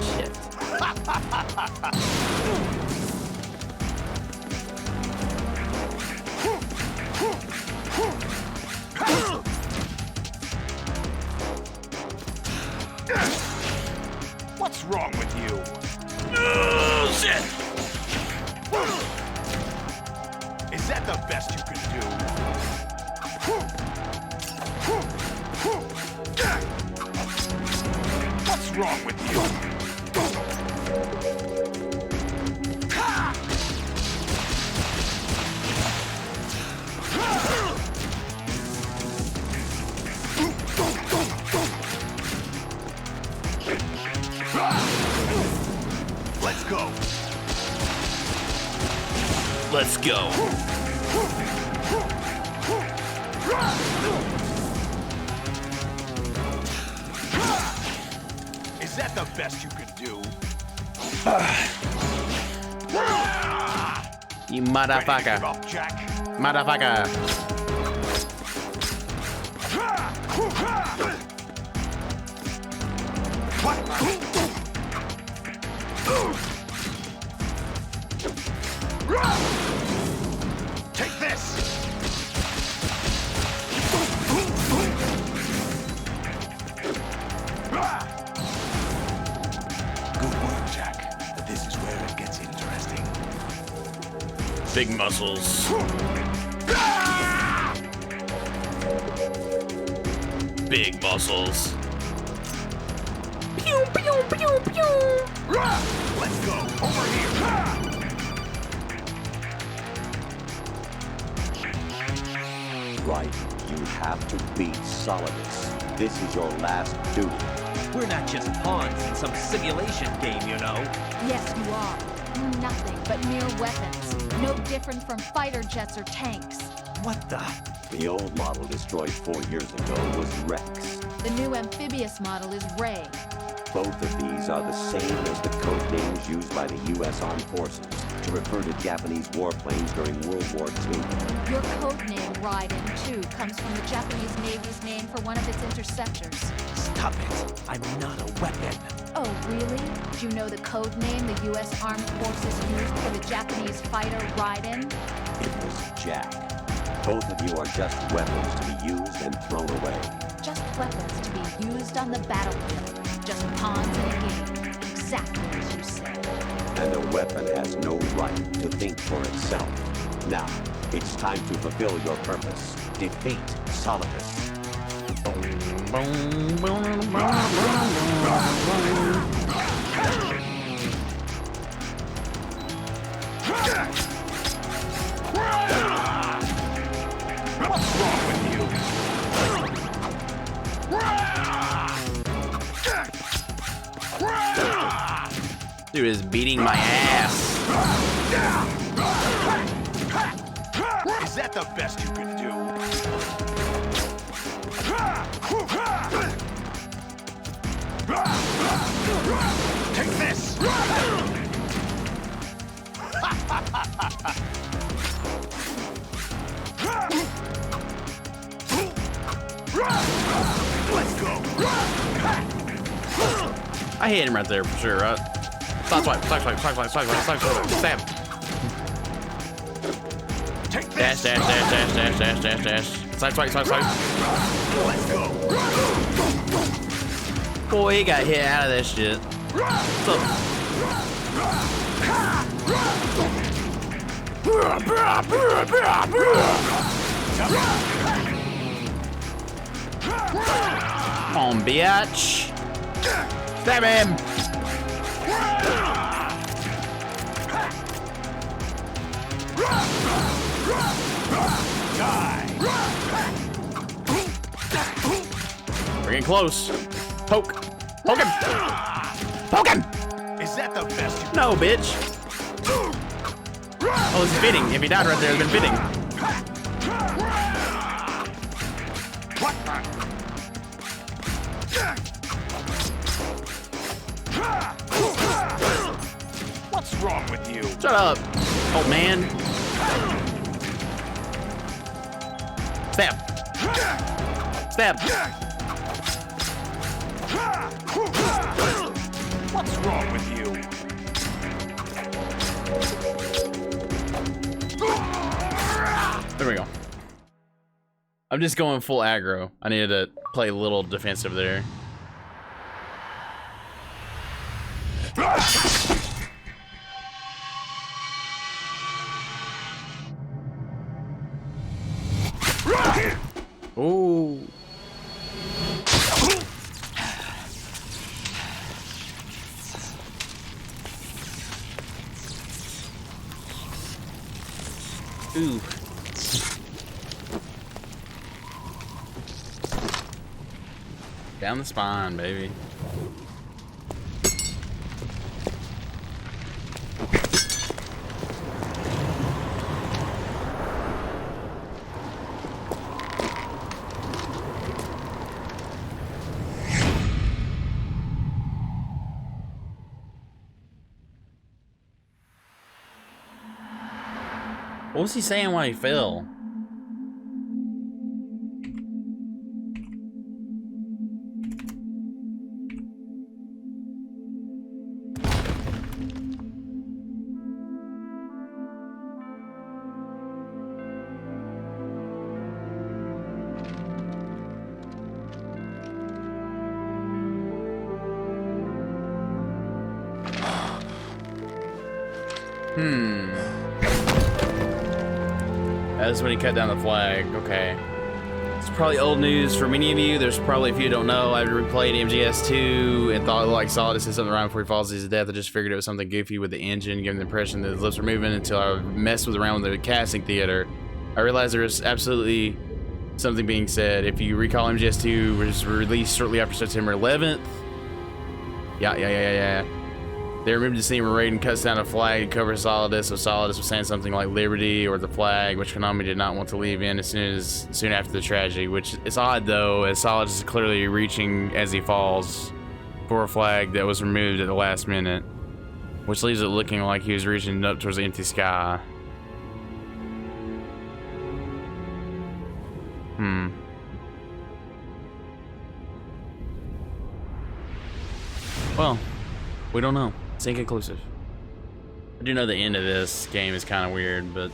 Shit.
What's wrong with you?
Oh, shit.
Is that the best you can do? What's wrong with you? Let's go.
Let's go.
Is that the best you can do?
You motherfucker.
Jack.
Motherfucker.
Take this! Good work, Jack. This is where it gets interesting.
Big muscles. Big muscles. Pew, pew, pew, pew.
Let's go. Over here.
Right. You have to beat Solidus. This is your last duty.
We're not just pawns in some simulation game, you know.
Yes, you are. Nothing but mere weapons. No different from fighter jets or tanks.
What the?
The old model destroyed 4 years ago was Rex.
The new amphibious model is Ray.
Both of these are the same as the code names used by the U.S. Armed Forces to refer to Japanese warplanes during World War II.
Your code name, RAIDEN, too, comes from the Japanese Navy's name for one of its interceptors.
Stop it. I'm not a weapon.
Oh, really? Do you know the code name the U.S. Armed Forces used for the Japanese fighter RAIDEN?
It was Jack. Both of you are just weapons to be used and thrown away.
Just weapons to be used on the battlefield. Just pawns in a game. Exactly as you said.
And a weapon has no right to think for itself. Now, it's time to fulfill your purpose. Defeat Solidus.
What's wrong with you?
Dude is beating my ass.
Is that the best you can do? Take this! Let's go!
I hit him right there for sure, right? Side swipe, side swipe, side swipe, side swipe, side swipe, stab.
Take
Dash,
this!
dash, dash, dash, dash, dash, dash, dash. Side swipe, side swipe.
Let's go!
Boy, he got hit out of that shit. What's up? Come on, bitch. Stab him. We're getting close. Poke. Poke him. Poke him.
Is that the best you...
No, bitch. Oh, it's fitting. If he died right there, it'd been fitting.
What? What's wrong with you?
Shut up. Oh, man. Stab. Stab.
What's wrong with you?
There we go. I'm just going full aggro. I needed to play a little defensive there. Ooh. Ooh. Down the spine, baby. What was he saying when he fell? That's when he cut down the flag. Okay. It's probably old news for many of you. There's probably a few who don't know. I replayed MGS2 and thought like Solidus did something right before he falls to his death. I just figured it was something goofy with the engine, giving the impression that his lips were moving until I messed around with the casting theater. I realized there was absolutely something being said. If you recall, MGS2 was released shortly after September 11th. Yeah. They removed the scene where Raiden cuts down a flag to cover Solidus, so Solidus was saying something like Liberty or the flag, which Konami did not want to leave in soon after the tragedy, which is odd though, as Solidus is clearly reaching as he falls for a flag that was removed at the last minute, which leaves it looking like he was reaching up towards the empty sky. Well, we don't know. It's inconclusive. I do know the end of this game is kind of weird, but...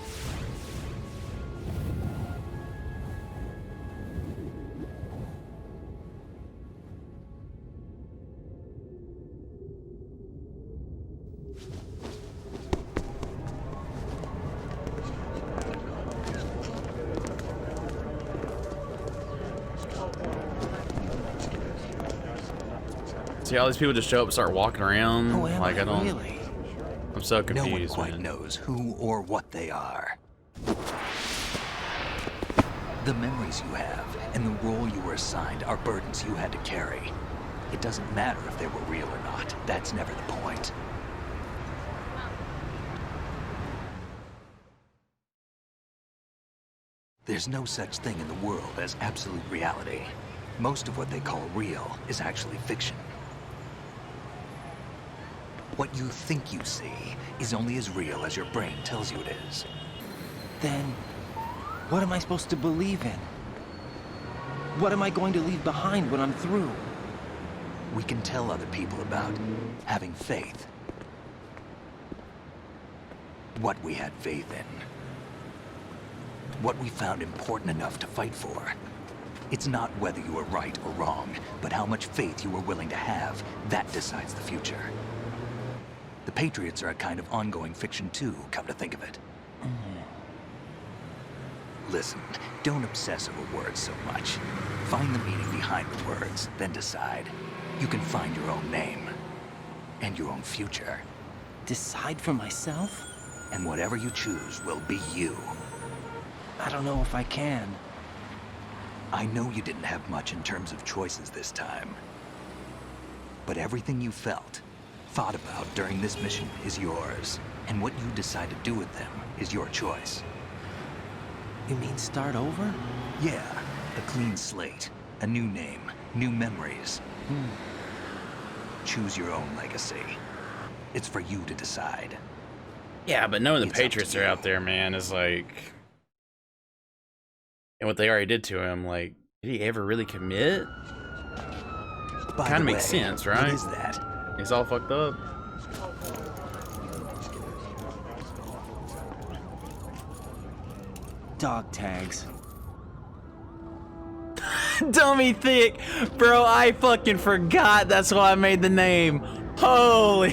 See, all these people just show up and start walking around.
Who am
like, I don't...
really?
I'm so confused,
No one quite
man.
knows who or what they are. The memories you have and the role you were assigned are burdens you had to carry. It doesn't matter if they were real or not. That's never the point. There's no such thing in the world as absolute reality. Most of what they call real is actually fiction. What you think you see is only as real as your brain tells you it is.
Then, what am I supposed to believe in? What am I going to leave behind when I'm through?
We can tell other people about having faith. What we had faith in. What we found important enough to fight for. It's not whether you were right or wrong, but how much faith you were willing to have. That decides the future. The Patriots are a kind of ongoing fiction too, come to think of it. Listen, don't obsess over words so much. Find the meaning behind the words, then decide. You can find your own name. And your own future.
Decide for myself?
And whatever you choose will be you.
I don't know if I can.
I know you didn't have much in terms of choices this time. But everything you felt, thought about during this mission is yours. And what you decide to do with them is your choice.
You mean start over?
Yeah, a clean slate, a new name, new memories. Choose your own legacy. It's for you to decide.
Yeah, but knowing the Patriots are out there, man, is like... And what they already did to him, like, did he ever really commit? Kind of makes sense, right?
What is that?
He's all fucked up.
Dog tags.
Dummy thick, bro. I fucking forgot. That's why I made the name. Holy!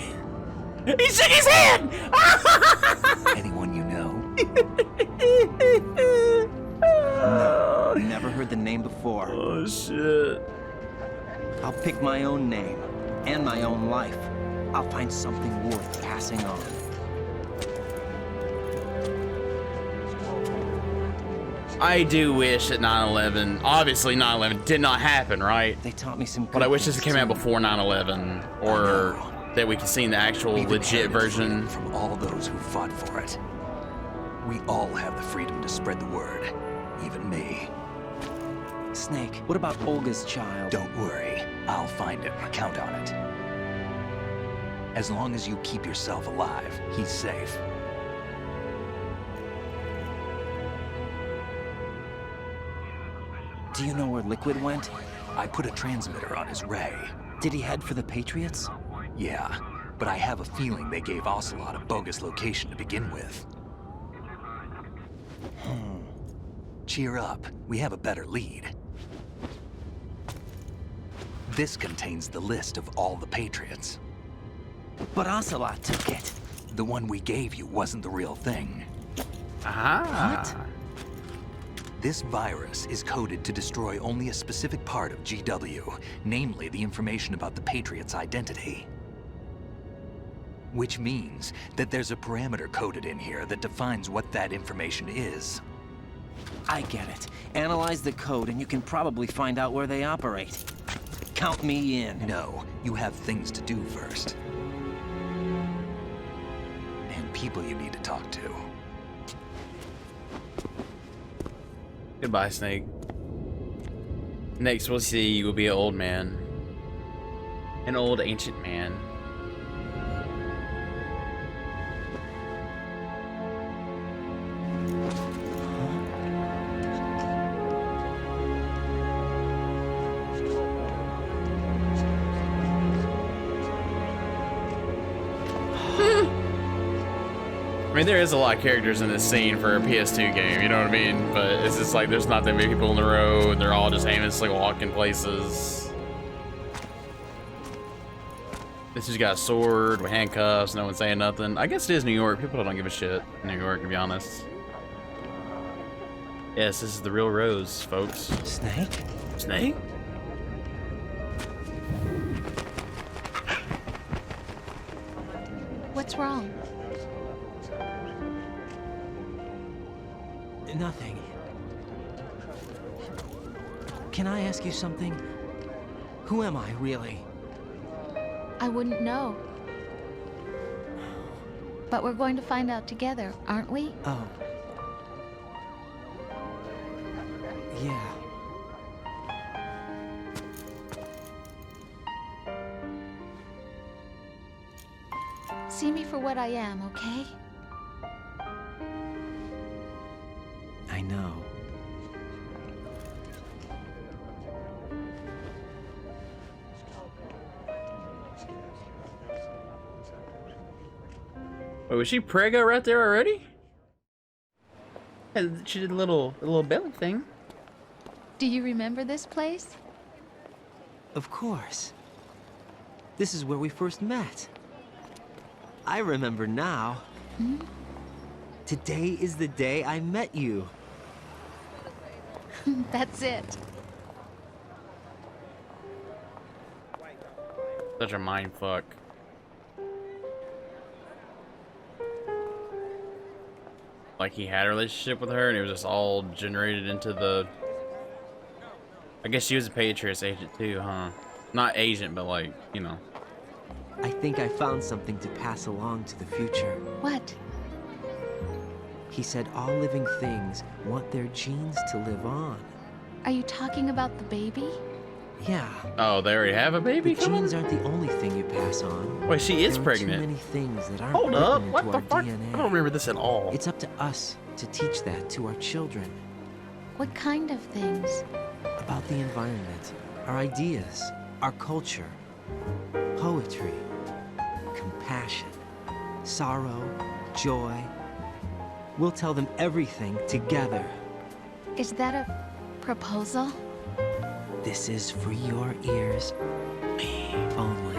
He shook his hand.
Anyone you know?
No, never heard the name before.
Oh shit!
I'll pick my own name and my own life. I'll find something worth passing on.
I do wish that 9/11, obviously 9/11 did not happen, right?
They taught me some good
But I wish this
things,
came out
too.
before 9/11, or that we could see the actual
We've
legit
inherited
version.
freedom from all those who fought for it. We all have the freedom to spread the word, even me.
Snake, what about Olga's child?
Don't worry, I'll find him. Count on it. As long as you keep yourself alive, he's safe.
Do you know where Liquid went?
I put a transmitter on his ray.
Did he head for the Patriots?
Yeah, but I have a feeling they gave Ocelot a bogus location to begin with. Cheer up, we have a better lead. This contains the list of all the Patriots.
But Ocelot took it.
The one we gave you wasn't the real thing.
Ah.
What?
This virus is coded to destroy only a specific part of GW, namely the information about the Patriot's identity. Which means that there's a parameter coded in here that defines what that information is.
I get it. Analyze the code and you can probably find out where they operate. Count me in.
No, you have things to do first. And people you need to talk to.
Goodbye, Snake. Next we'll see you will be an old man. An old ancient man. I mean, there is a lot of characters in this scene for a PS2 game, you know what I mean? But it's just like, there's not that many people in the road, they're all just aimlessly walking places. This has got a sword with handcuffs, no one's saying nothing. I guess it is New York, people don't give a shit in New York, to be honest. Yes, this is the real Rose, folks.
Snake?
Snake?
What's wrong?
Nothing. Can I ask you something? Who am I, really?
I wouldn't know. But we're going to find out together, aren't we?
Oh. Yeah.
See me for what I am, okay?
I know.
Wait, was she preggo right there already? And she did a little belly thing.
Do you remember this place?
Of course. This is where we first met. I remember now.
Hmm?
Today is the day I met you.
That's it.
Such a mind fuck. like he had a relationship with her, and it was just all generated into the. I guess she was a Patriots agent too, huh? Not agent, but like, you know.
I think I found something to pass along to the future.
What?
He said all living things want their genes to live on.
Are you talking about the baby?
Yeah.
Oh, they already have a baby
The
coming?
genes aren't the only thing you pass on.
Wait, she is
There are
pregnant.
Too many things that aren't
Hold
written
up,
into
what the
our
fuck?
DNA.
I don't remember this at all.
It's up to us to teach that to our children.
What kind of things?
About the environment, our ideas, our culture, poetry, compassion, sorrow, joy. We'll tell them everything together.
Is that a proposal?
This is for your ears only.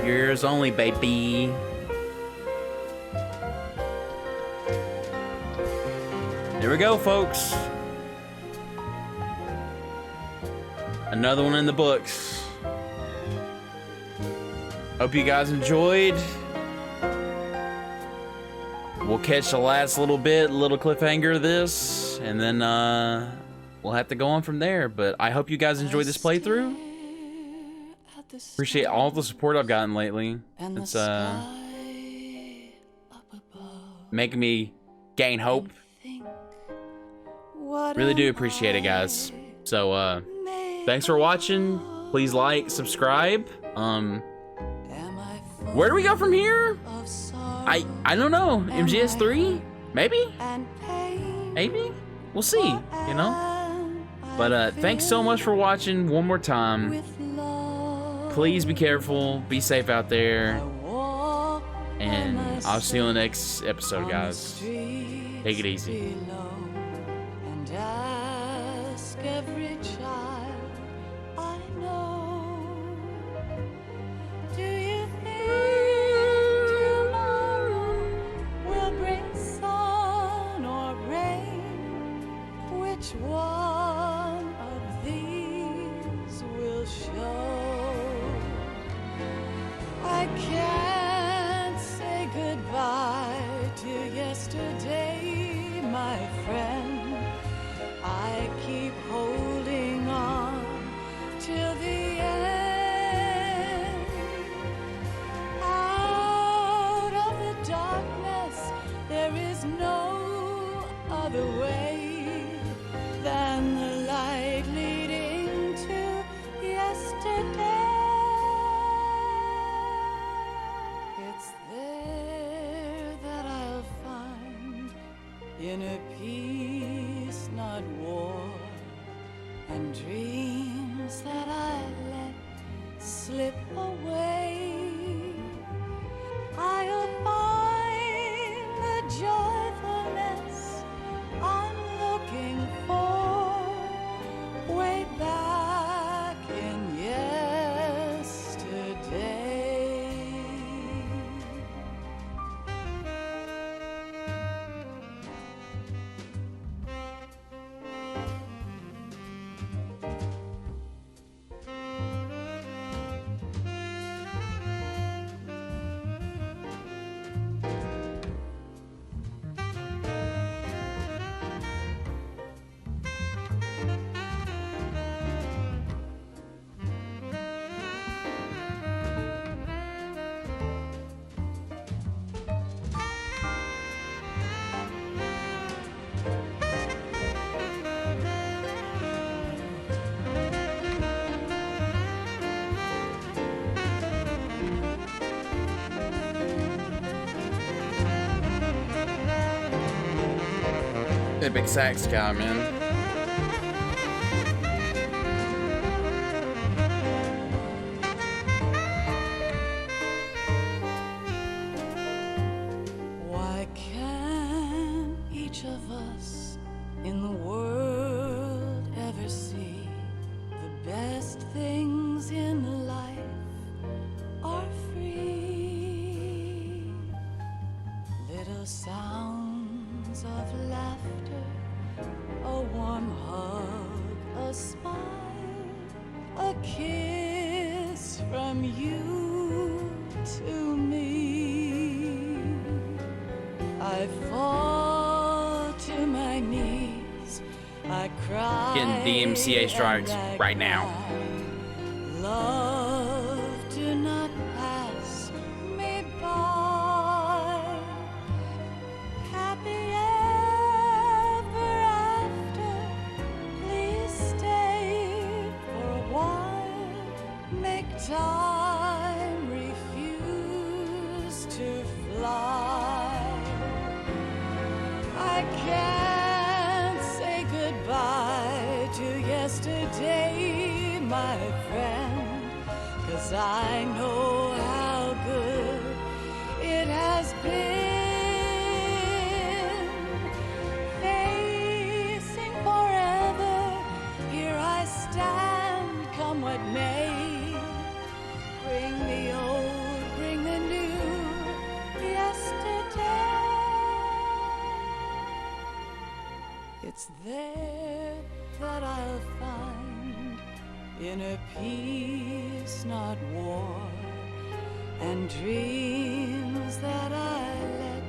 Yours only, baby. There we go, folks. Another one in the books. Hope you guys enjoyed. We'll catch the last little cliffhanger of this, and then we'll have to go on from there. But I hope you guys enjoyed this playthrough. Appreciate all the support I've gotten lately. It's making me gain hope. Really do appreciate it, guys. So thanks for watching. Please like, subscribe. Where do we go from here? I don't know. MGS 3? Maybe? Maybe? We'll see, you know? But thanks so much for watching one more time. Please be careful, be safe out there. And I'll see you on the next episode, guys. Take it easy.
And ask every child I know, do you think tomorrow will bring sun or rain? Which one of these will show? I can't say goodbye to yesterday, my friend. I keep holding on till the end. Out of the darkness, there is no other way than the light leading to yesterday. It's there that I'll find inner peace, not war, and dreams that I let slip away. I'll find the joyfulness I'm looking for way back in yesterday.
That big sax guy, man.
Why can't each of us in the world ever see the best things in life are free? Little sounds of laughter, a
a kiss from you to me. I fall to my knees, I cry.
Getting DMCA strikes right now.
Love, do not pass me by. Happy ever after, please stay for a while. Make time, refuse to fly. I can't say goodbye to yesterday, my friend, 'cause I know how good it has been. Facing forever, here I stand, come what may. Bring the old, bring the new, yesterday. It's there that I'll find inner peace, not war, and dreams that I let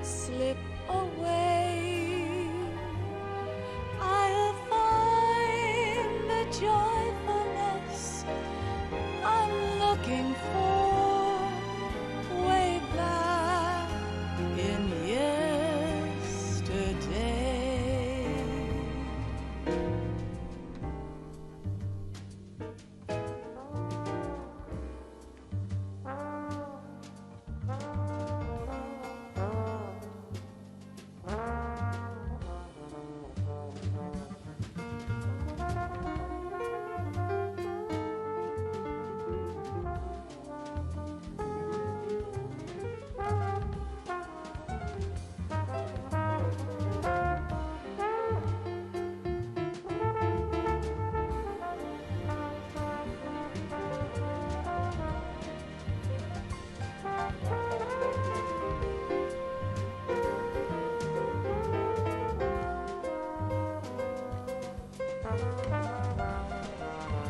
slip away. I'll find the joyfulness I'm looking for way back in yesterday.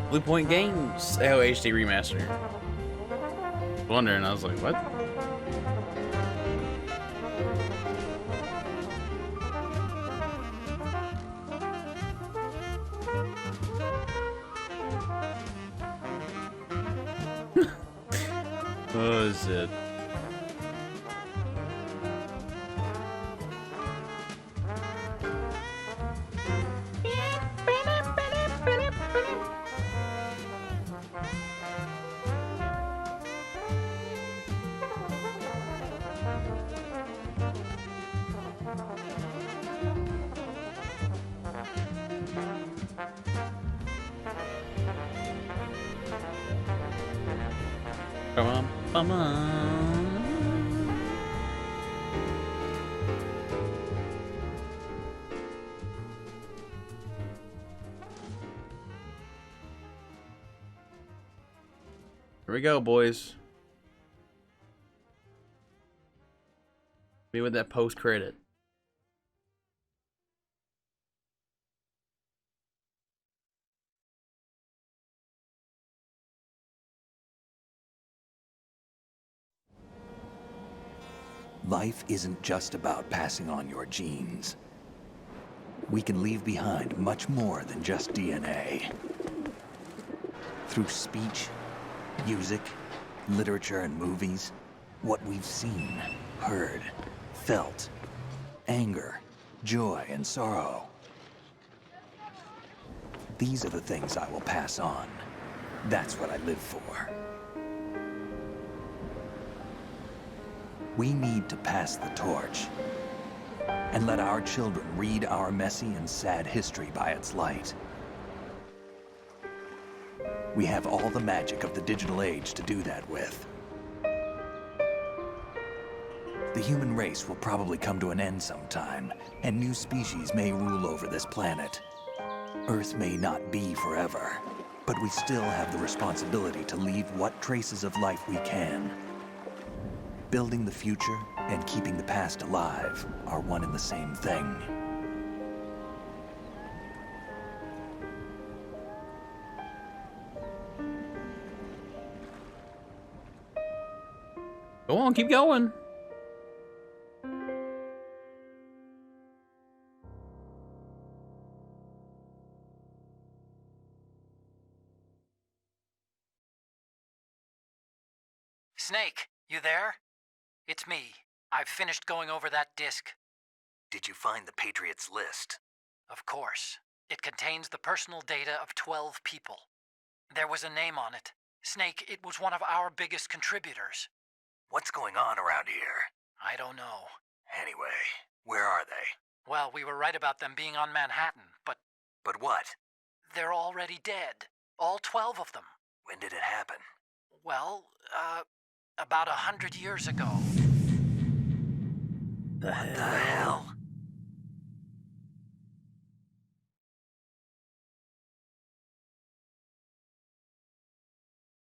Blue Point Games HD remaster. Wondering, I was like, what? Oh shit. Come on, come on. Here we go, boys. Be with that post credit.
Life isn't just about passing on your genes. We can leave behind much more than just DNA. Through speech, music, literature, and movies, what we've seen, heard, felt, anger, joy, and sorrow. These are the things I will pass on. That's what I live for. We need to pass the torch and let our children read our messy and sad history by its light. We have all the magic of the digital age to do that with. The human race will probably come to an end sometime, and new species may rule over this planet. Earth may not be forever, but we still have the responsibility to leave what traces of life we can. Building the future and keeping the past alive are one and the same thing.
Go on, keep going.
Snake, you there? It's me. I've finished going over that disk.
Did you find the Patriots list?
Of course. It contains the personal data of 12 people. There was a name on it. Snake, it was one of our biggest contributors.
What's going on around here?
I don't know.
Anyway, where are they?
Well, we were right about them being on Manhattan, but...
But what?
They're already dead. All 12 of them.
When did it happen?
Well, about 100 years ago.
What the hell?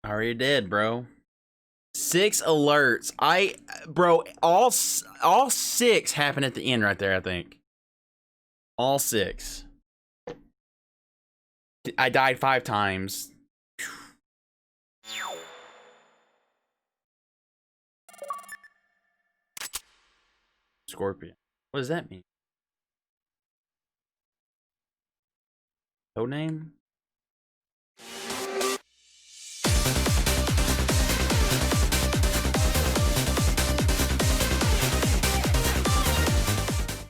Already dead, bro. 6 alerts. Bro, all 6 happen at the end right there, I think. All 6. I died 5 times. Scorpion. What does that mean? Code name?